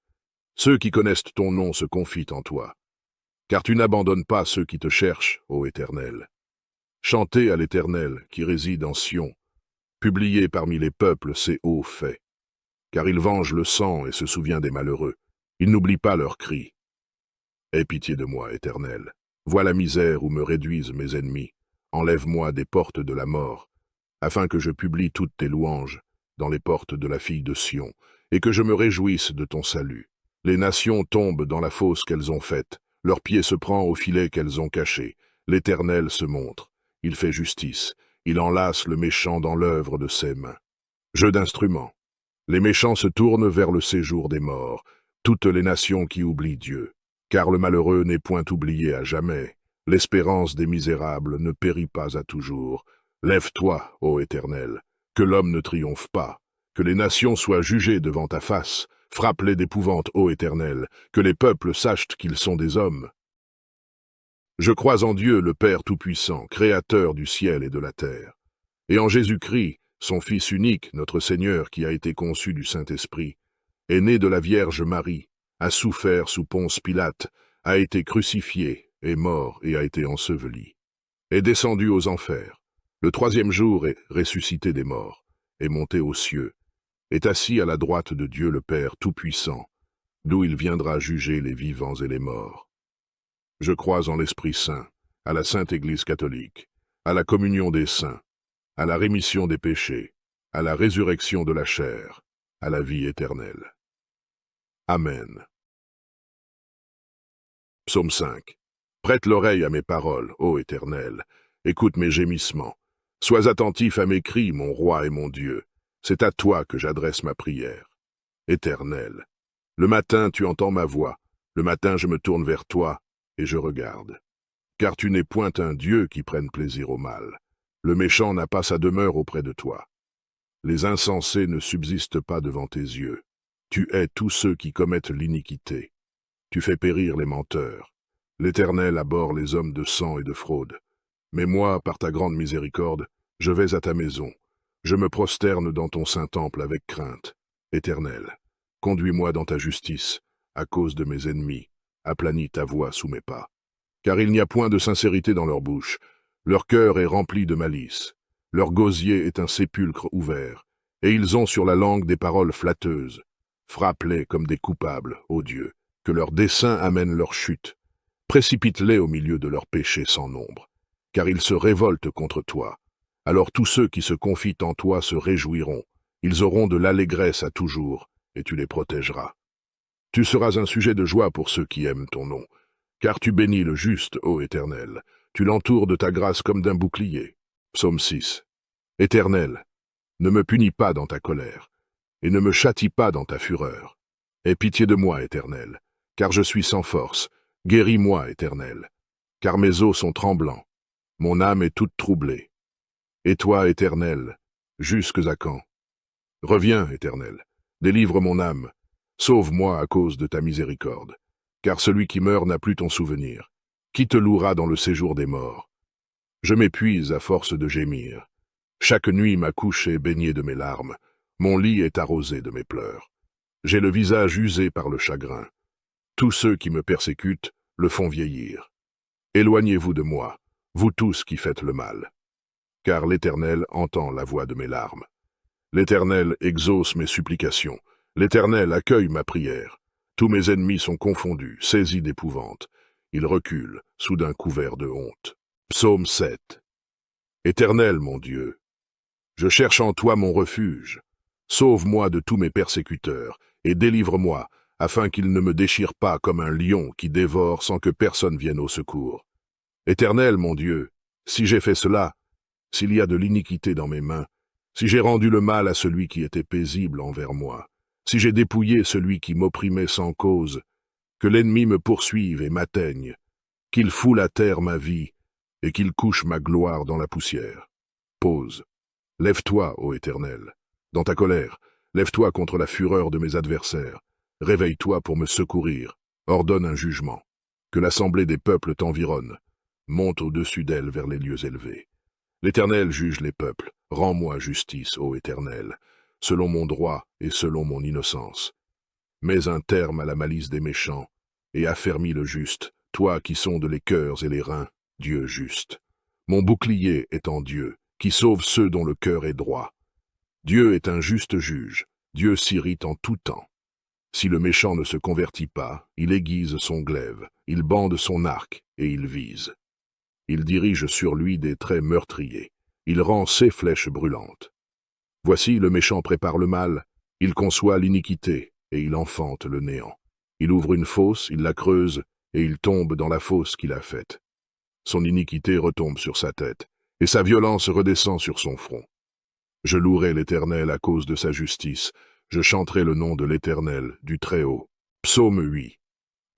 Ceux qui connaissent ton nom se confient en toi. Car tu n'abandonnes pas ceux qui te cherchent, ô Éternel. Chantez à l'Éternel qui réside en Sion. Publiez parmi les peuples ses hauts faits. Car il venge le sang et se souvient des malheureux. Il n'oublie pas leurs cris. Aie pitié de moi, Éternel. Vois la misère où me réduisent mes ennemis. Enlève-moi des portes de la mort, afin que je publie toutes tes louanges dans les portes de la fille de Sion, et que je me réjouisse de ton salut. Les nations tombent dans la fosse qu'elles ont faite, leur pied se prend au filet qu'elles ont caché. L'Éternel se montre, il fait justice, il enlace le méchant dans l'œuvre de ses mains. Jeu d'instruments. Les méchants se tournent vers le séjour des morts, toutes les nations qui oublient Dieu. Car le malheureux n'est point oublié à jamais. L'espérance des misérables ne périt pas à toujours. Lève-toi, ô Éternel, que l'homme ne triomphe pas, que les nations soient jugées devant ta face. Frappe-les d'épouvante, ô Éternel, que les peuples sachent qu'ils sont des hommes. Je crois en Dieu, le Père Tout-Puissant, Créateur du ciel et de la terre, et en Jésus-Christ, son Fils unique, notre Seigneur, qui a été conçu du Saint-Esprit, est né de la Vierge Marie, a souffert sous Ponce Pilate, a été crucifié, est mort et a été enseveli, est descendu aux enfers, le troisième jour est ressuscité des morts, est monté aux cieux, est assis à la droite de Dieu le Père Tout-Puissant, d'où il viendra juger les vivants et les morts. Je crois en l'Esprit Saint, à la Sainte Église catholique, à la communion des saints, à la rémission des péchés, à la résurrection de la chair, à la vie éternelle. Amen. Psaume 5. Prête l'oreille à mes paroles, ô Éternel, écoute mes gémissements. Sois attentif à mes cris, mon roi et mon Dieu. C'est à toi que j'adresse ma prière. Éternel, le matin tu entends ma voix, le matin je me tourne vers toi et je regarde. Car tu n'es point un Dieu qui prenne plaisir au mal. Le méchant n'a pas sa demeure auprès de toi. Les insensés ne subsistent pas devant tes yeux. Tu hais tous ceux qui commettent l'iniquité. Tu fais périr les menteurs. L'Éternel abhorre les hommes de sang et de fraude. Mais moi, par ta grande miséricorde, Je vais à ta maison. Je me prosterne dans ton saint temple avec crainte. Éternel, conduis-moi dans ta justice, à cause de mes ennemis. Aplanis ta voix sous mes pas. Car il n'y a point de sincérité dans leur bouche. Leur cœur est rempli de malice. Leur gosier est un sépulcre ouvert. Et ils ont sur la langue des paroles flatteuses. Frappe-les comme des coupables, ô Dieu, que leurs desseins amènent leur chute. Précipite-les au milieu de leurs péchés sans nombre, car ils se révoltent contre toi. Alors tous ceux qui se confient en toi se réjouiront. Ils auront de l'allégresse à toujours, et tu les protégeras. Tu seras un sujet de joie pour ceux qui aiment ton nom, car tu bénis le juste, ô Éternel. Tu l'entoures de ta grâce comme d'un bouclier. Psaume 6. Éternel, ne me punis pas dans ta colère, et ne me châtie pas dans ta fureur. Aie pitié de moi, Éternel, car je suis sans force. Guéris-moi, Éternel, car mes os sont tremblants. Mon âme est toute troublée. Et toi, Éternel, jusques à quand? Reviens, Éternel, délivre mon âme. Sauve-moi à cause de ta miséricorde, car celui qui meurt n'a plus ton souvenir. Qui te louera dans le séjour des morts? Je m'épuise à force de gémir. Chaque nuit ma couche est baignée de mes larmes. Mon lit est arrosé de mes pleurs. J'ai le visage usé par le chagrin. Tous ceux qui me persécutent le font vieillir. Éloignez-vous de moi, vous tous qui faites le mal. Car l'Éternel entend la voix de mes larmes. L'Éternel exauce mes supplications. L'Éternel accueille ma prière. Tous mes ennemis sont confondus, saisis d'épouvante. Ils reculent, soudain couverts de honte. Psaume 7. Éternel, mon Dieu, je cherche en toi mon refuge. Sauve-moi de tous mes persécuteurs, et délivre-moi, afin qu'ils ne me déchirent pas comme un lion qui dévore sans que personne vienne au secours. Éternel, mon Dieu, si j'ai fait cela, s'il y a de l'iniquité dans mes mains, si j'ai rendu le mal à celui qui était paisible envers moi, si j'ai dépouillé celui qui m'opprimait sans cause, que l'ennemi me poursuive et m'atteigne, qu'il foule à terre ma vie, et qu'il couche ma gloire dans la poussière. Pause. Lève-toi, ô Éternel, dans ta colère, lève-toi contre la fureur de mes adversaires. Réveille-toi pour me secourir, ordonne un jugement. Que l'assemblée des peuples t'environne, monte au-dessus d'elle vers les lieux élevés. L'Éternel juge les peuples, rends-moi justice, ô Éternel, selon mon droit et selon mon innocence. Mets un terme à la malice des méchants, et affermis le juste, toi qui sondes les cœurs et les reins, Dieu juste. Mon bouclier est en Dieu, qui sauve ceux dont le cœur est droit. Dieu est un juste juge, Dieu s'irrite en tout temps. Si le méchant ne se convertit pas, il aiguise son glaive, il bande son arc et il vise. Il dirige sur lui des traits meurtriers, il rend ses flèches brûlantes. Voici le méchant prépare le mal, il conçoit l'iniquité et il enfante le néant. Il ouvre une fosse, il la creuse et il tombe dans la fosse qu'il a faite. Son iniquité retombe sur sa tête et sa violence redescend sur son front. Je louerai l'Éternel à cause de sa justice. Je chanterai le nom de l'Éternel, du Très-Haut. Psaume 8.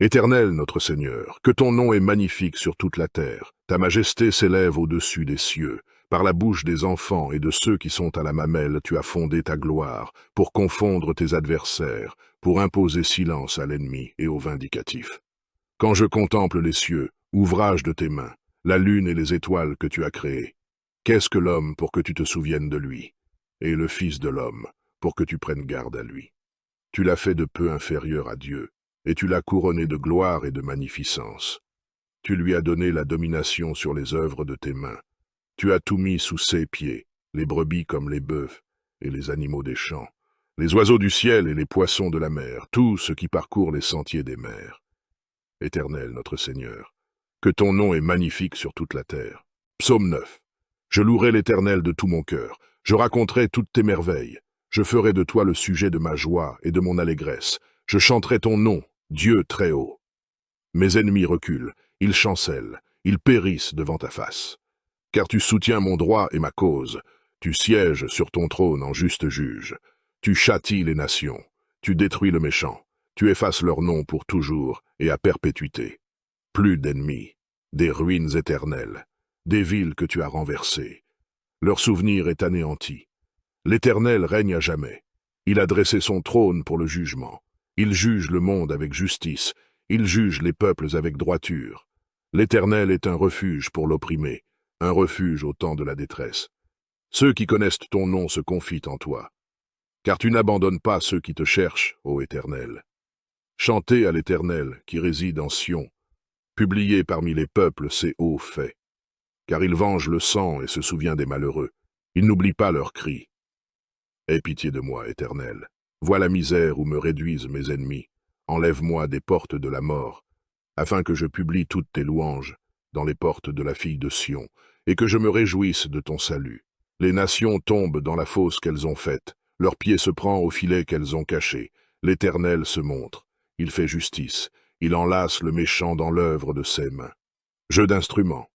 Éternel, notre Seigneur, que ton nom est magnifique sur toute la terre. Ta majesté s'élève au-dessus des cieux. Par la bouche des enfants et de ceux qui sont à la mamelle, tu as fondé ta gloire, pour confondre tes adversaires, pour imposer silence à l'ennemi et au vindicatif. Quand je contemple les cieux, ouvrage de tes mains, la lune et les étoiles que tu as créées, qu'est-ce que l'homme pour que tu te souviennes de lui, et le Fils de l'homme pour que tu prennes garde à lui? Tu l'as fait de peu inférieur à Dieu, et tu l'as couronné de gloire et de magnificence. Tu lui as donné la domination sur les œuvres de tes mains. Tu as tout mis sous ses pieds, les brebis comme les bœufs, et les animaux des champs, les oiseaux du ciel et les poissons de la mer, tout ce qui parcourt les sentiers des mers. Éternel, notre Seigneur, que ton nom est magnifique sur toute la terre. Psaume 9. Je louerai l'Éternel de tout mon cœur, je raconterai toutes tes merveilles. Je ferai de toi le sujet de ma joie et de mon allégresse. Je chanterai ton nom, Dieu très haut. Mes ennemis reculent, ils chancellent, ils périssent devant ta face. Car tu soutiens mon droit et ma cause. Tu sièges sur ton trône en juste juge. Tu châties les nations. Tu détruis le méchant. Tu effaces leur nom pour toujours et à perpétuité. Plus d'ennemis, des ruines éternelles, des villes que tu as renversées. Leur souvenir est anéanti. L'Éternel règne à jamais. Il a dressé son trône pour le jugement. Il juge le monde avec justice. Il juge les peuples avec droiture. L'Éternel est un refuge pour l'opprimé, un refuge au temps de la détresse. Ceux qui connaissent ton nom se confient en toi, car tu n'abandonnes pas ceux qui te cherchent, ô Éternel. Chantez à l'Éternel qui réside en Sion, publiez parmi les peuples ses hauts faits, car il venge le sang et se souvient des malheureux, il n'oublie pas leurs cris. Aie pitié de moi, Éternel, vois la misère où me réduisent mes ennemis, enlève-moi des portes de la mort, afin que je publie toutes tes louanges dans les portes de la fille de Sion, et que je me réjouisse de ton salut. Les nations tombent dans la fosse qu'elles ont faite, leur pied se prend au filet qu'elles ont caché. L'Éternel se montre, il fait justice, il enlace le méchant dans l'œuvre de ses mains. Jeu d'instruments.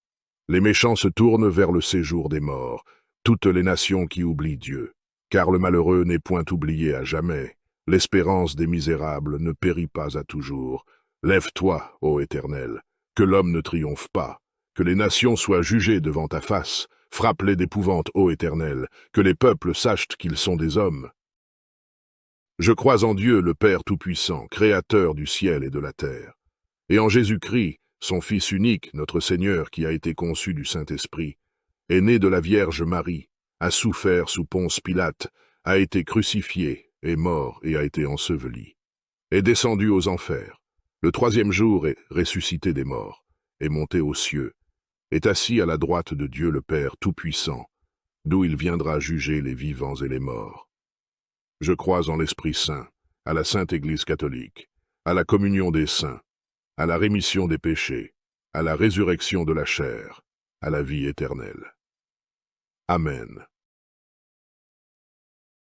Les méchants se tournent vers le séjour des morts, toutes les nations qui oublient Dieu. Car le malheureux n'est point oublié à jamais, l'espérance des misérables ne périt pas à toujours. Lève-toi, ô Éternel, que l'homme ne triomphe pas, que les nations soient jugées devant ta face, frappe-les d'épouvante, ô Éternel, que les peuples sachent qu'ils sont des hommes. Je crois en Dieu, le Père Tout-Puissant, Créateur du ciel et de la terre, et en Jésus-Christ, son Fils unique, notre Seigneur, qui a été conçu du Saint-Esprit, est né de la Vierge Marie, a souffert sous Ponce Pilate, a été crucifié, est mort et a été enseveli, est descendu aux enfers, le troisième jour est ressuscité des morts, est monté aux cieux, est assis à la droite de Dieu le Père Tout-Puissant, d'où il viendra juger les vivants et les morts. Je crois en l'Esprit Saint, à la Sainte Église catholique, à la communion des saints, à la rémission des péchés, à la résurrection de la chair, à la vie éternelle. Amen.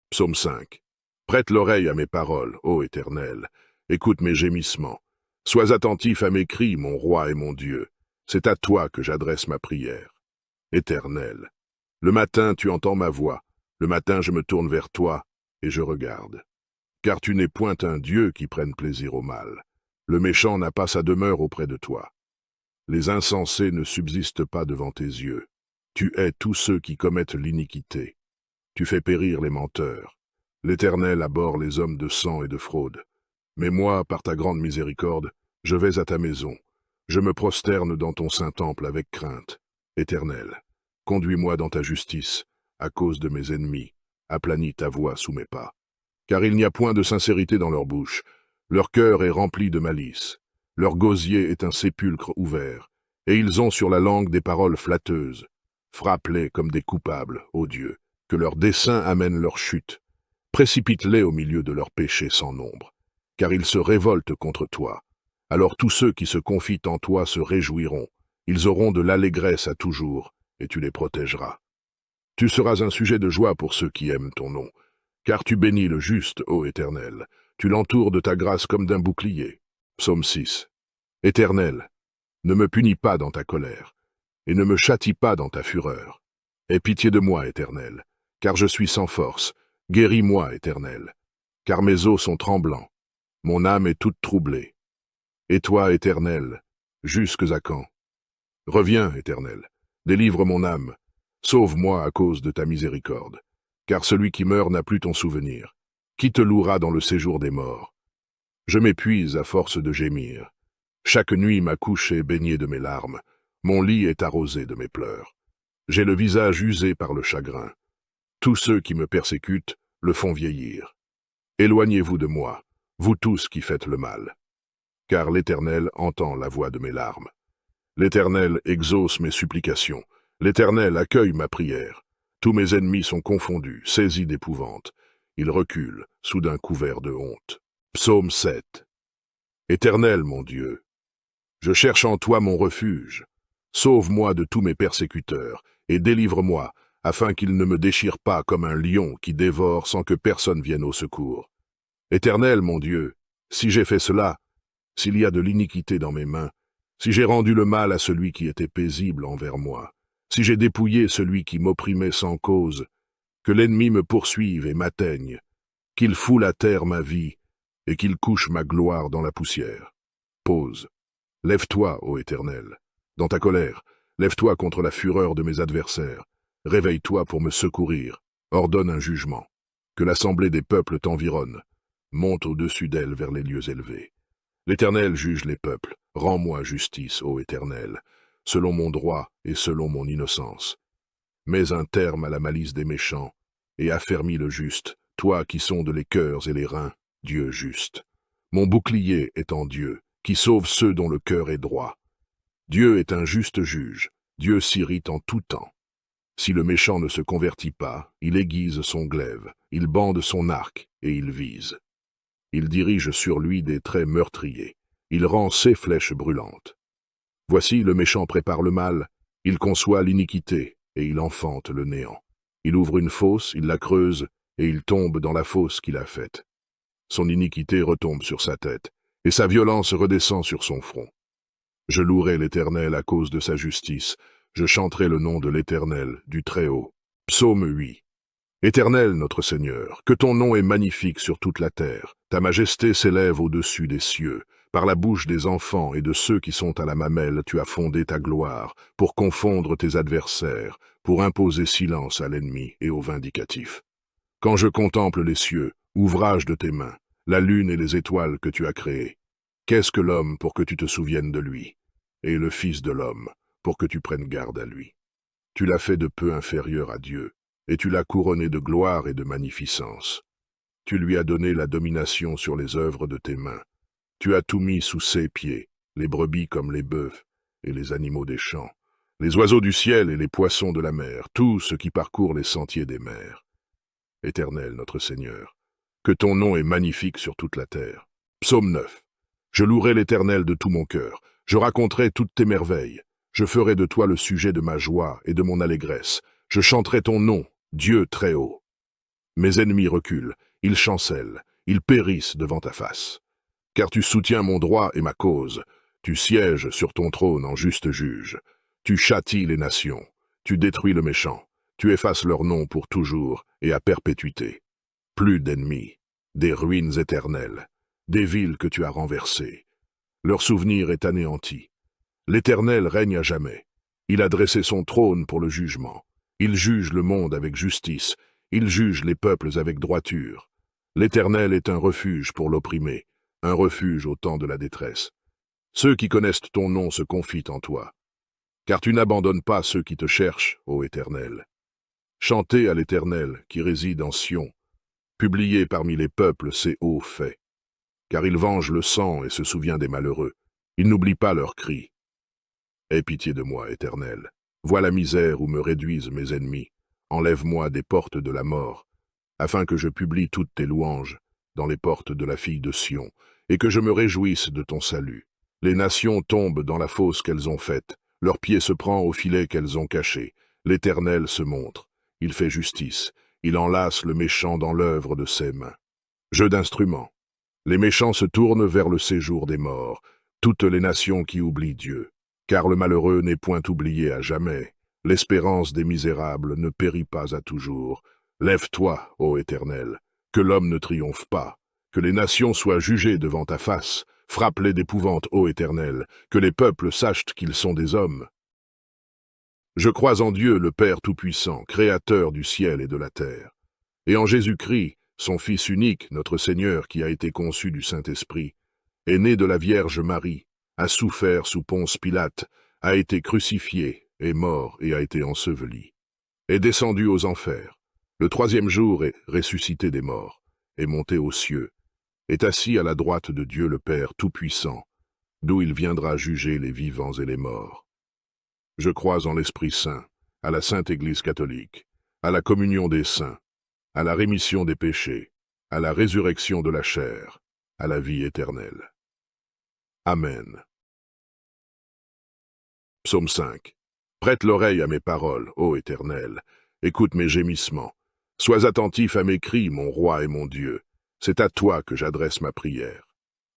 Psaume 5. Prête l'oreille à mes paroles, ô Éternel, écoute mes gémissements. Sois attentif à mes cris, mon roi et mon Dieu. C'est à toi que j'adresse ma prière. Éternel, le matin tu entends ma voix, le matin je me tourne vers toi et je regarde. Car tu n'es point un Dieu qui prenne plaisir au mal. Le méchant n'a pas sa demeure auprès de toi. Les insensés ne subsistent pas devant tes yeux. Tu hais tous ceux qui commettent l'iniquité. Tu fais périr les menteurs. L'Éternel abhorre les hommes de sang et de fraude. Mais moi, par ta grande miséricorde, je vais à ta maison. Je me prosterne dans ton saint temple avec crainte. Éternel, conduis-moi dans ta justice, à cause de mes ennemis. Aplanis ta voix sous mes pas. Car il n'y a point de sincérité dans leur bouche. Leur cœur est rempli de malice. Leur gosier est un sépulcre ouvert. Et ils ont sur la langue des paroles flatteuses. Frappe-les comme des coupables, ô Dieu, que leurs desseins amènent leur chute. Précipite-les au milieu de leurs péchés sans nombre, car ils se révoltent contre toi. Alors tous ceux qui se confient en toi se réjouiront. Ils auront de l'allégresse à toujours, et tu les protégeras. Tu seras un sujet de joie pour ceux qui aiment ton nom, car tu bénis le juste, ô Éternel. Tu l'entoures de ta grâce comme d'un bouclier. Psaume 6. Éternel, ne me punis pas dans ta colère, et ne me châtie pas dans ta fureur. Aie pitié de moi, Éternel, car je suis sans force. Guéris-moi, Éternel, car mes os sont tremblants. Mon âme est toute troublée. Et toi, Éternel, jusques à quand? Reviens, Éternel, délivre mon âme. Sauve-moi à cause de ta miséricorde, car celui qui meurt n'a plus ton souvenir. Qui te louera dans le séjour des morts? Je m'épuise à force de gémir. Chaque nuit ma couche est baignée de mes larmes. Mon lit est arrosé de mes pleurs. J'ai le visage usé par le chagrin. Tous ceux qui me persécutent le font vieillir. Éloignez-vous de moi, vous tous qui faites le mal. Car l'Éternel entend la voix de mes larmes. L'Éternel exauce mes supplications. L'Éternel accueille ma prière. Tous mes ennemis sont confondus, saisis d'épouvante. Ils reculent, soudain couverts de honte. Psaume 7. Éternel, mon Dieu, je cherche en toi mon refuge. Sauve-moi de tous mes persécuteurs, et délivre-moi, afin qu'ils ne me déchirent pas comme un lion qui dévore sans que personne vienne au secours. Éternel, mon Dieu, si j'ai fait cela, s'il y a de l'iniquité dans mes mains, si j'ai rendu le mal à celui qui était paisible envers moi, si j'ai dépouillé celui qui m'opprimait sans cause, que l'ennemi me poursuive et m'atteigne, qu'il foule à terre ma vie, et qu'il couche ma gloire dans la poussière. Pause. Lève-toi, ô Éternel, dans ta colère, lève-toi contre la fureur de mes adversaires, réveille-toi pour me secourir, ordonne un jugement, que l'assemblée des peuples t'environne, monte au-dessus d'elle vers les lieux élevés. L'Éternel juge les peuples, rends-moi justice, ô Éternel, selon mon droit et selon mon innocence. mets un terme à la malice des méchants, et affermis le juste, toi qui sondes les cœurs et les reins, Dieu juste. Mon bouclier est en Dieu, qui sauve ceux dont le cœur est droit. Dieu est un juste juge, Dieu s'irrite en tout temps. Si le méchant ne se convertit pas, il aiguise son glaive, il bande son arc, et il vise. Il dirige sur lui des traits meurtriers, il rend ses flèches brûlantes. Voici le méchant prépare le mal, il conçoit l'iniquité, et il enfante le néant. Il ouvre une fosse, il la creuse, et il tombe dans la fosse qu'il a faite. Son iniquité retombe sur sa tête, et sa violence redescend sur son front. Je louerai l'Éternel à cause de sa justice, je chanterai le nom de l'Éternel, du Très-Haut. Psaume 8. Éternel notre Seigneur, que ton nom est magnifique sur toute la terre, ta majesté s'élève au-dessus des cieux. Par la bouche des enfants et de ceux qui sont à la mamelle, tu as fondé ta gloire, pour confondre tes adversaires, pour imposer silence à l'ennemi et au vindicatif. Quand je contemple les cieux, ouvrage de tes mains, la lune et les étoiles que tu as créées, qu'est-ce que l'homme pour que tu te souviennes de lui, et le Fils de l'homme pour que tu prennes garde à lui? Tu l'as fait de peu inférieur à Dieu, et tu l'as couronné de gloire et de magnificence. Tu lui as donné la domination sur les œuvres de tes mains. Tu as tout mis sous ses pieds, les brebis comme les bœufs et les animaux des champs, les oiseaux du ciel et les poissons de la mer, tout ce qui parcourt les sentiers des mers. Éternel notre Seigneur, que ton nom est magnifique sur toute la terre. Psaume 9. Je louerai l'Éternel de tout mon cœur, je raconterai toutes tes merveilles. Je ferai de toi le sujet de ma joie et de mon allégresse. Je chanterai ton nom, Dieu très haut. Mes ennemis reculent, ils chancellent, ils périssent devant ta face. Car tu soutiens mon droit et ma cause, tu sièges sur ton trône en juste juge. Tu châties les nations, tu détruis le méchant, tu effaces leur nom pour toujours et à perpétuité. Plus d'ennemis, des ruines éternelles, des villes que tu as renversées. Leur souvenir est anéanti. L'Éternel règne à jamais. Il a dressé son trône pour le jugement. Il juge le monde avec justice. Il juge les peuples avec droiture. L'Éternel est un refuge pour l'opprimé, un refuge au temps de la détresse. Ceux qui connaissent ton nom se confient en toi. Car tu n'abandonnes pas ceux qui te cherchent, ô Éternel. Chantez à l'Éternel qui réside en Sion. Publiez parmi les peuples ses hauts faits. Car il venge le sang et se souvient des malheureux. Il n'oublie pas leurs cris. Aie pitié de moi, Éternel. Vois la misère où me réduisent mes ennemis. Enlève-moi des portes de la mort, afin que je publie toutes tes louanges dans les portes de la fille de Sion, et que je me réjouisse de ton salut. Les nations tombent dans la fosse qu'elles ont faite, leur pied se prend au filet qu'elles ont caché. L'Éternel se montre, il fait justice, il enlace le méchant dans l'œuvre de ses mains. Jeu d'instruments. Les méchants se tournent vers le séjour des morts, toutes les nations qui oublient Dieu. Car le malheureux n'est point oublié à jamais. L'espérance des misérables ne périt pas à toujours. Lève-toi, ô Éternel, que l'homme ne triomphe pas, que les nations soient jugées devant ta face. Frappe-les d'épouvante, ô Éternel, que les peuples sachent qu'ils sont des hommes. Je crois en Dieu, le Père Tout-Puissant, Créateur du ciel et de la terre, et en Jésus-Christ, son Fils unique, notre Seigneur, qui a été conçu du Saint-Esprit, est né de la Vierge Marie, a souffert sous Ponce Pilate, a été crucifié, est mort et a été enseveli, est descendu aux enfers, le troisième jour est ressuscité des morts, est monté aux cieux, est assis à la droite de Dieu le Père Tout-Puissant, d'où il viendra juger les vivants et les morts. Je crois en l'Esprit Saint, à la Sainte Église catholique, à la communion des saints, à la rémission des péchés, à la résurrection de la chair, à la vie éternelle. Amen. Psaume 5. Prête l'oreille à mes paroles, ô Éternel, écoute mes gémissements. Sois attentif à mes cris, mon roi et mon Dieu. C'est à toi que j'adresse ma prière.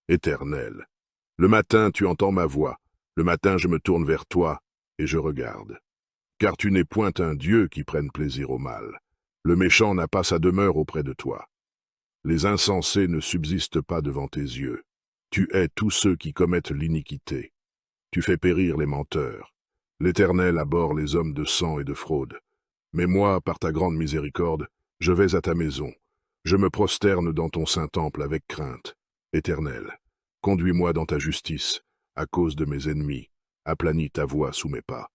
Éternel, le matin tu entends ma voix, le matin je me tourne vers toi et je regarde. Car tu n'es point un Dieu qui prenne plaisir au mal. Le méchant n'a pas sa demeure auprès de toi. Les insensés ne subsistent pas devant tes yeux. Tu hais tous ceux qui commettent l'iniquité. Tu fais périr les menteurs. L'Éternel abhorre les hommes de sang et de fraude. Mais moi, par ta grande miséricorde, je vais à ta maison. Je me prosterne dans ton saint temple avec crainte. Éternel, conduis-moi dans ta justice, à cause de mes ennemis. Aplanis ta voix sous mes pas.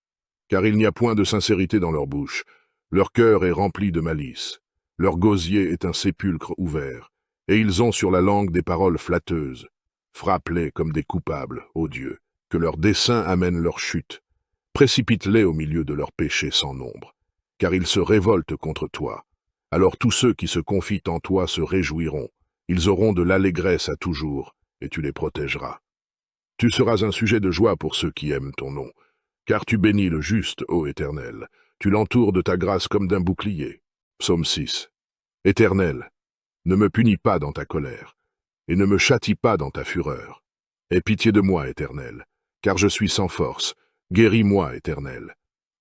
Car il n'y a point de sincérité dans leur bouche. Leur cœur est rempli de malice. Leur gosier est un sépulcre ouvert. Et ils ont sur la langue des paroles flatteuses. Frappe-les comme des coupables, ô Dieu, que leur dessein amène leur chute. Précipite-les au milieu de leurs péchés sans nombre, car ils se révoltent contre toi. Alors tous ceux qui se confient en toi se réjouiront. Ils auront de l'allégresse à toujours, et tu les protégeras. Tu seras un sujet de joie pour ceux qui aiment ton nom, car tu bénis le juste, ô Éternel. Tu l'entoures de ta grâce comme d'un bouclier. Psaume 6. Éternel, ne me punis pas dans ta colère, et ne me châtie pas dans ta fureur. Aie pitié de moi, Éternel, car je suis sans force. Guéris-moi, Éternel,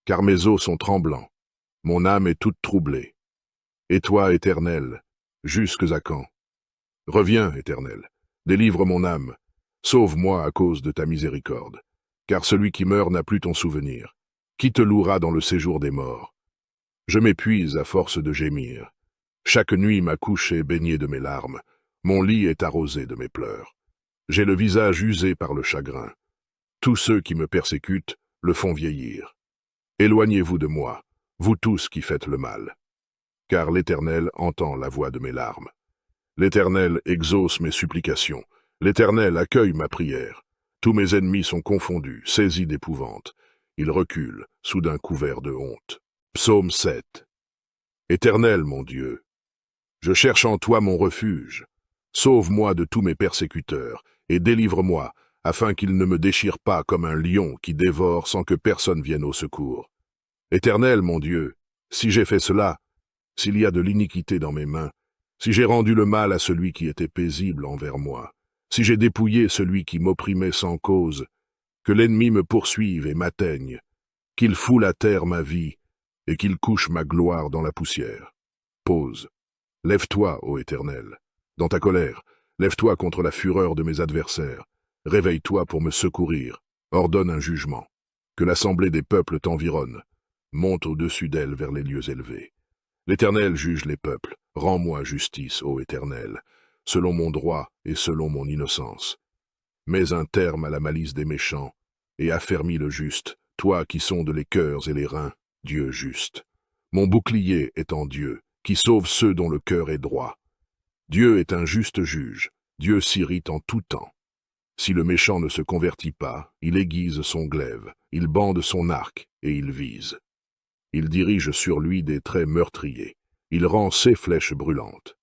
car mes os sont tremblants. Mon âme est toute troublée. Et toi, Éternel, jusques à quand? Reviens, Éternel, délivre mon âme. Sauve-moi à cause de ta miséricorde, car celui qui meurt n'a plus ton souvenir. Qui te louera dans le séjour des morts? Je m'épuise à force de gémir. Chaque nuit ma couche est baignée de mes larmes. Mon lit est arrosé de mes pleurs. J'ai le visage usé par le chagrin. Tous ceux qui me persécutent le font vieillir. Éloignez-vous de moi, vous tous qui faites le mal. Car l'Éternel entend la voix de mes larmes. L'Éternel exauce mes supplications. L'Éternel accueille ma prière. Tous mes ennemis sont confondus, saisis d'épouvante. Ils reculent, soudain couverts de honte. Psaume 7. Éternel, mon Dieu, je cherche en toi mon refuge. Sauve-moi de tous mes persécuteurs, et délivre-moi, afin qu'ils ne me déchirent pas comme un lion qui dévore sans que personne vienne au secours. Éternel, mon Dieu, si j'ai fait cela, s'il y a de l'iniquité dans mes mains, si j'ai rendu le mal à celui qui était paisible envers moi, si j'ai dépouillé celui qui m'opprimait sans cause, que l'ennemi me poursuive et m'atteigne, qu'il foule à terre ma vie, et qu'il couche ma gloire dans la poussière. Pause. Lève-toi, ô Éternel, dans ta colère, lève-toi contre la fureur de mes adversaires, réveille-toi pour me secourir, ordonne un jugement, que l'assemblée des peuples t'environne, monte au-dessus d'elle vers les lieux élevés. L'Éternel juge les peuples, rends-moi justice, ô Éternel, selon mon droit et selon mon innocence. Mets un terme à la malice des méchants, et affermis le juste, toi qui sondes les cœurs et les reins, Dieu juste. Mon bouclier est en Dieu, qui sauve ceux dont le cœur est droit. Dieu est un juste juge, Dieu s'irrite en tout temps. Si le méchant ne se convertit pas, il aiguise son glaive, il bande son arc, et il vise. Il dirige sur lui des traits meurtriers, il rend ses flèches brûlantes.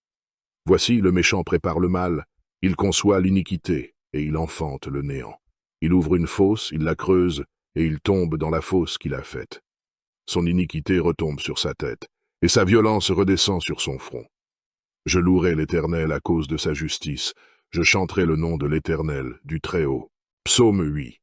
Voici le méchant prépare le mal, il conçoit l'iniquité, et il enfante le néant. Il ouvre une fosse, il la creuse, et il tombe dans la fosse qu'il a faite. Son iniquité retombe sur sa tête, et sa violence redescend sur son front. Je louerai l'Éternel à cause de sa justice, je chanterai le nom de l'Éternel, du Très-Haut. Psaume 8.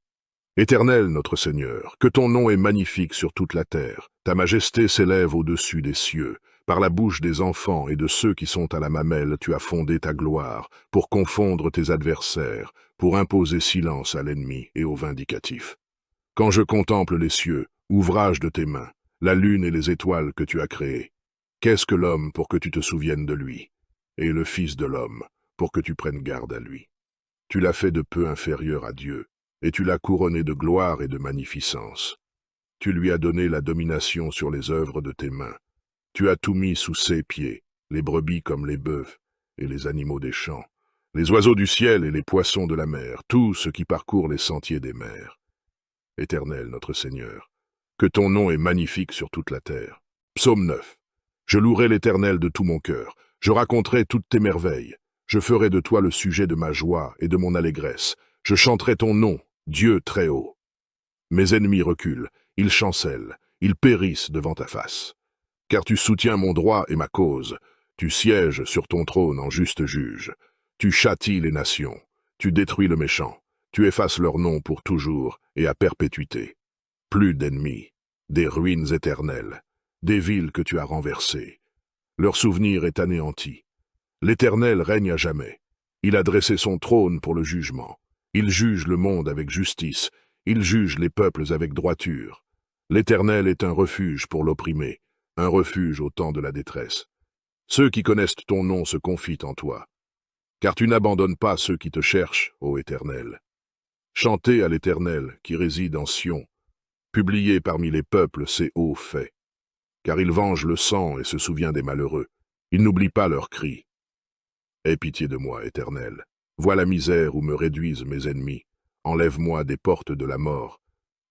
Éternel notre Seigneur, que ton nom est magnifique sur toute la terre, ta majesté s'élève au-dessus des cieux. Par la bouche des enfants et de ceux qui sont à la mamelle, tu as fondé ta gloire, pour confondre tes adversaires, pour imposer silence à l'ennemi et au vindicatif. Quand je contemple les cieux, ouvrage de tes mains, la lune et les étoiles que tu as créées, qu'est-ce que l'homme pour que tu te souviennes de lui, et le Fils de l'homme pour que tu prennes garde à lui? Tu l'as fait de peu inférieur à Dieu, et tu l'as couronné de gloire et de magnificence. Tu lui as donné la domination sur les œuvres de tes mains. Tu as tout mis sous ses pieds, les brebis comme les bœufs, et les animaux des champs, les oiseaux du ciel et les poissons de la mer, tout ce qui parcourt les sentiers des mers. Éternel notre Seigneur, que ton nom est magnifique sur toute la terre. Psaume 9. Je louerai l'Éternel de tout mon cœur, je raconterai toutes tes merveilles, je ferai de toi le sujet de ma joie et de mon allégresse, je chanterai ton nom, Dieu très haut. Mes ennemis reculent, ils chancellent, ils périssent devant ta face. Car tu soutiens mon droit et ma cause, tu sièges sur ton trône en juste juge, tu châties les nations, tu détruis le méchant, tu effaces leur nom pour toujours et à perpétuité. Plus d'ennemis, des ruines éternelles, des villes que tu as renversées. Leur souvenir est anéanti. L'Éternel règne à jamais. Il a dressé son trône pour le jugement. Il juge le monde avec justice. Il juge les peuples avec droiture. L'Éternel est un refuge pour l'opprimé, un refuge au temps de la détresse. Ceux qui connaissent ton nom se confient en toi, car tu n'abandonnes pas ceux qui te cherchent, ô Éternel. Chantez à l'Éternel qui réside en Sion, publiez parmi les peuples ses hauts faits. car il venge le sang et se souvient des malheureux. Il n'oublie pas leurs cris. Aie pitié de moi, Éternel. Vois la misère où me réduisent mes ennemis. Enlève-moi des portes de la mort,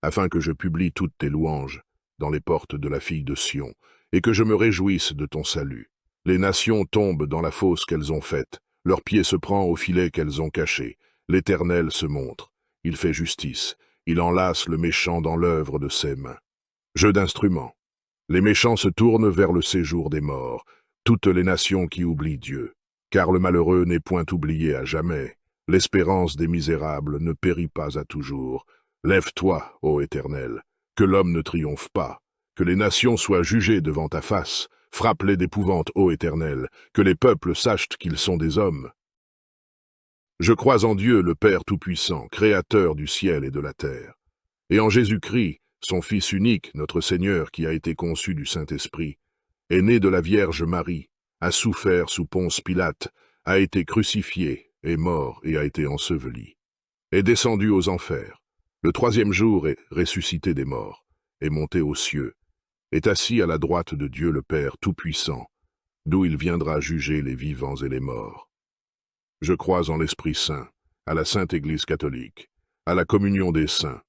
afin que je publie toutes tes louanges dans les portes de la fille de Sion, et que je me réjouisse de ton salut. Les nations tombent dans la fosse qu'elles ont faite, leur pied se prend au filet qu'elles ont caché. L'Éternel se montre, il fait justice, il enlace le méchant dans l'œuvre de ses mains. Jeu d'instruments. Les méchants se tournent vers le séjour des morts, toutes les nations qui oublient Dieu. Car le malheureux n'est point oublié à jamais, l'espérance des misérables ne périt pas à toujours. Lève-toi, ô Éternel, que l'homme ne triomphe pas, que les nations soient jugées devant ta face, frappe-les d'épouvante, ô Éternel, que les peuples sachent qu'ils sont des hommes. Je crois en Dieu, le Père Tout-Puissant, Créateur du ciel et de la terre, et en Jésus-Christ, son Fils unique, notre Seigneur, qui a été conçu du Saint-Esprit, est né de la Vierge Marie, a souffert sous Ponce Pilate, a été crucifié, est mort et a été enseveli, est descendu aux enfers. Le troisième jour est ressuscité des morts, est monté aux cieux, est assis à la droite de Dieu le Père Tout-Puissant, d'où il viendra juger les vivants et les morts. Je crois en l'Esprit Saint, à la Sainte Église catholique, à la communion des saints,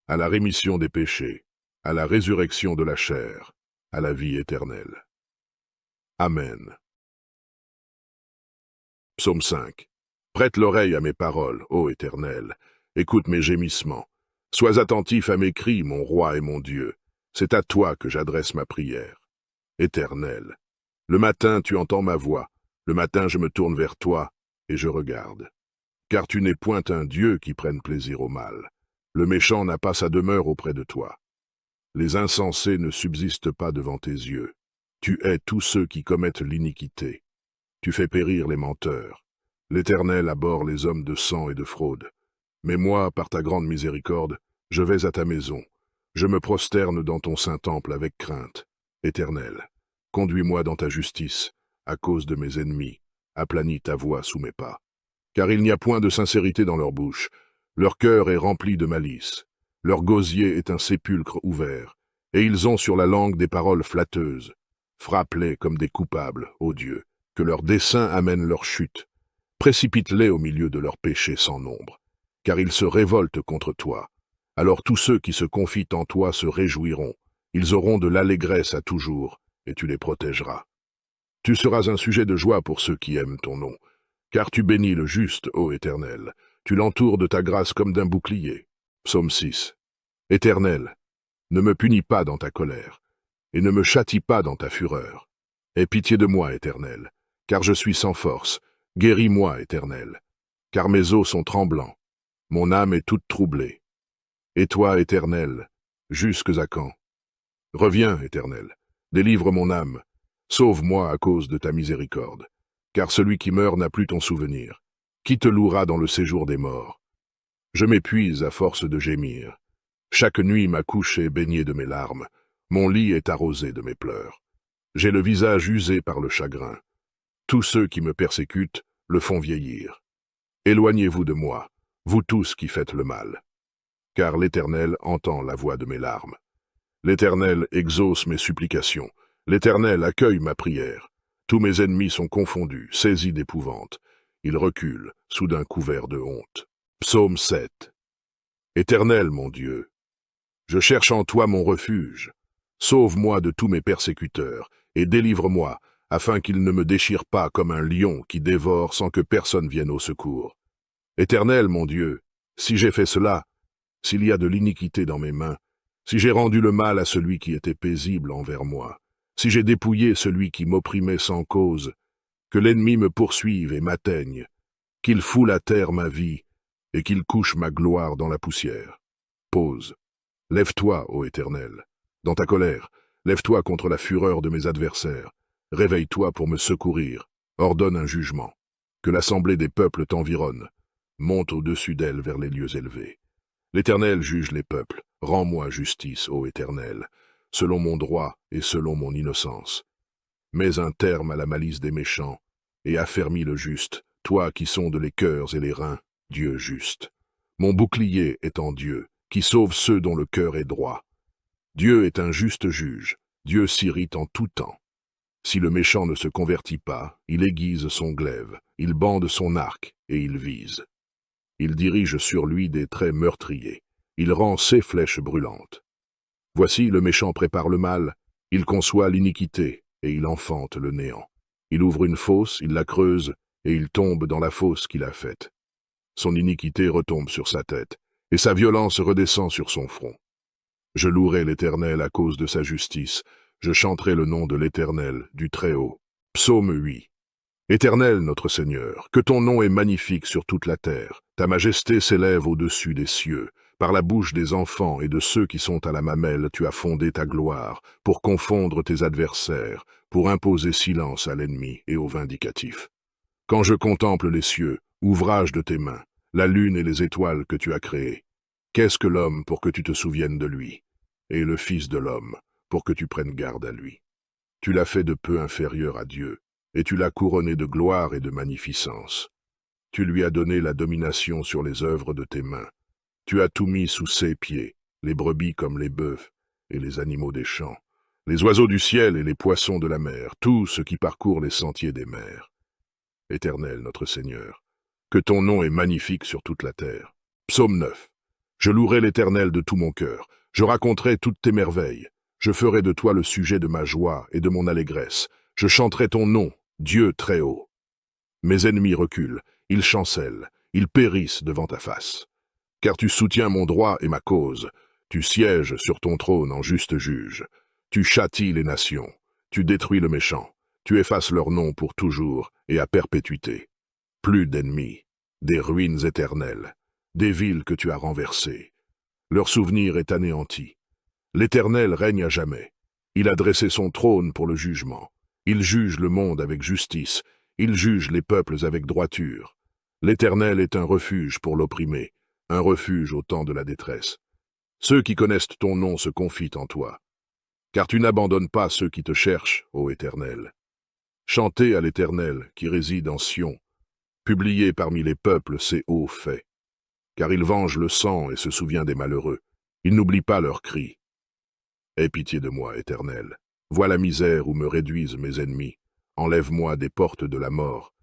à la rémission des péchés, à la résurrection de la chair, à la vie éternelle. Amen. Psaume 5. Prête l'oreille à mes paroles, ô Éternel, écoute mes gémissements. Sois attentif à mes cris, mon roi et mon Dieu. C'est à toi que j'adresse ma prière. Éternel, le matin tu entends ma voix, le matin je me tourne vers toi et je regarde. Car tu n'es point un Dieu qui prenne plaisir au mal. Le méchant n'a pas sa demeure auprès de toi. Les insensés ne subsistent pas devant tes yeux. Tu hais tous ceux qui commettent l'iniquité. Tu fais périr les menteurs. L'Éternel abhorre les hommes de sang et de fraude. Mais moi, par ta grande miséricorde, je vais à ta maison. Je me prosterne dans ton saint temple avec crainte. Éternel, conduis-moi dans ta justice, à cause de mes ennemis. Aplanis ta voix sous mes pas. Car il n'y a point de sincérité dans leur bouche. Leur cœur est rempli de malice. Leur gosier est un sépulcre ouvert. Et ils ont sur la langue des paroles flatteuses. Frappe-les comme des coupables, ô Dieu, que leurs desseins amènent leur chute. Précipite-les au milieu de leurs péchés sans nombre, car ils se révoltent contre toi. Alors tous ceux qui se confient en toi se réjouiront. Ils auront de l'allégresse à toujours, et tu les protégeras. Tu seras un sujet de joie pour ceux qui aiment ton nom, car tu bénis le juste, ô Éternel. Tu l'entoures de ta grâce comme d'un bouclier. Psaume 6. Éternel, ne me punis pas dans ta colère, et ne me châtie pas dans ta fureur. Aie pitié de moi, Éternel, car je suis sans force. Guéris-moi, Éternel, car mes os sont tremblants. Mon âme est toute troublée. Et toi, Éternel, jusques à quand? Reviens, Éternel, délivre mon âme. Sauve-moi à cause de ta miséricorde, car celui qui meurt n'a plus ton souvenir. Qui te louera dans le séjour des morts? Je m'épuise à force de gémir. Chaque nuit ma couche est baignée de mes larmes. Mon lit est arrosé de mes pleurs. J'ai le visage usé par le chagrin. Tous ceux qui me persécutent le font vieillir. Éloignez-vous de moi, vous tous qui faites le mal. Car l'Éternel entend la voix de mes larmes. L'Éternel exauce mes supplications. L'Éternel accueille ma prière. Tous mes ennemis sont confondus, saisis d'épouvante. Ils reculent, soudain couverts de honte. Psaume 7. Éternel, mon Dieu, je cherche en toi mon refuge. Sauve-moi de tous mes persécuteurs, et délivre-moi, afin qu'ils ne me déchirent pas comme un lion qui dévore sans que personne vienne au secours. Éternel, mon Dieu, si j'ai fait cela, s'il y a de l'iniquité dans mes mains, si j'ai rendu le mal à celui qui était paisible envers moi, si j'ai dépouillé celui qui m'opprimait sans cause, que l'ennemi me poursuive et m'atteigne, qu'il foule à terre ma vie, et qu'il couche ma gloire dans la poussière. Pause. Lève-toi, ô Éternel, dans ta colère, lève-toi contre la fureur de mes adversaires, réveille-toi pour me secourir, ordonne un jugement, que l'assemblée des peuples t'environne, monte au-dessus d'elle vers les lieux élevés. L'Éternel juge les peuples, rends-moi justice, ô Éternel, selon mon droit et selon mon innocence. Mets un terme à la malice des méchants, et affermis le juste, toi qui sondes les cœurs et les reins, Dieu juste. Mon bouclier est en Dieu, qui sauve ceux dont le cœur est droit. Dieu est un juste juge, Dieu s'irrite en tout temps. Si le méchant ne se convertit pas, il aiguise son glaive, il bande son arc et il vise. Il dirige sur lui des traits meurtriers. Il rend ses flèches brûlantes. Voici le méchant prépare le mal, il conçoit l'iniquité et il enfante le néant. Il ouvre une fosse, il la creuse et il tombe dans la fosse qu'il a faite. Son iniquité retombe sur sa tête et sa violence redescend sur son front. Je louerai l'Éternel à cause de sa justice, je chanterai le nom de l'Éternel, du Très-Haut. Psaume 8. Éternel notre Seigneur, que ton nom est magnifique sur toute la terre. Ta majesté s'élève au-dessus des cieux. Par la bouche des enfants et de ceux qui sont à la mamelle, tu as fondé ta gloire, pour confondre tes adversaires, pour imposer silence à l'ennemi et au vindicatif. Quand je contemple les cieux, ouvrage de tes mains, la lune et les étoiles que tu as créées, qu'est-ce que l'homme pour que tu te souviennes de lui, et le Fils de l'homme pour que tu prennes garde à lui? Tu l'as fait de peu inférieur à Dieu, et tu l'as couronné de gloire et de magnificence. Tu lui as donné la domination sur les œuvres de tes mains. Tu as tout mis sous ses pieds, les brebis comme les bœufs, et les animaux des champs, les oiseaux du ciel et les poissons de la mer, tout ce qui parcourt les sentiers des mers. Éternel notre Seigneur, que ton nom est magnifique sur toute la terre. Psaume 9. Je louerai l'Éternel de tout mon cœur, je raconterai toutes tes merveilles. Je ferai de toi le sujet de ma joie et de mon allégresse. Je chanterai ton nom, Dieu très haut. Mes ennemis reculent, ils chancellent, ils périssent devant ta face. Car tu soutiens mon droit et ma cause. Tu sièges sur ton trône en juste juge. Tu châties les nations. Tu détruis le méchant. Tu effaces leur nom pour toujours et à perpétuité. Plus d'ennemis, des ruines éternelles, des villes que tu as renversées. Leur souvenir est anéanti. L'Éternel règne à jamais. Il a dressé son trône pour le jugement. Il juge le monde avec justice. Il juge les peuples avec droiture. L'Éternel est un refuge pour l'opprimé, un refuge au temps de la détresse. Ceux qui connaissent ton nom se confient en toi, car tu n'abandonnes pas ceux qui te cherchent, ô Éternel. Chantez à l'Éternel qui réside en Sion. Publiez parmi les peuples ses hauts faits. Car il venge le sang et se souvient des malheureux. Il n'oublie pas leurs cris. Aie pitié de moi, Éternel. Vois la misère où me réduisent mes ennemis. Enlève-moi des portes de la mort,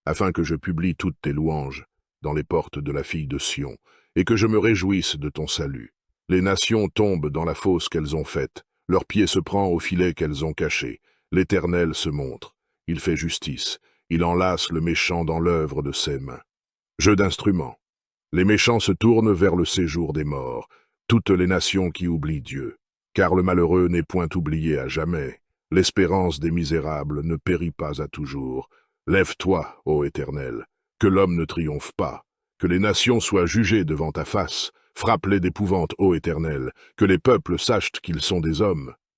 afin que je publie toutes tes louanges dans les portes de la fille de Sion, et que je me réjouisse de ton salut. Les nations tombent dans la fosse qu'elles ont faite, leur pied se prend au filet qu'elles ont caché. L'Éternel se montre, il fait justice, il enlace le méchant dans l'œuvre de ses mains. Jeu d'instruments. Les méchants se tournent vers le séjour des morts, toutes les nations qui oublient Dieu. Car le malheureux n'est point oublié à jamais. L'espérance des misérables ne périt pas à toujours. Lève-toi, ô Éternel, que l'homme ne triomphe pas, que les nations soient jugées devant ta face. Frappe-les d'épouvante, ô Éternel, que les peuples sachent qu'ils sont des hommes.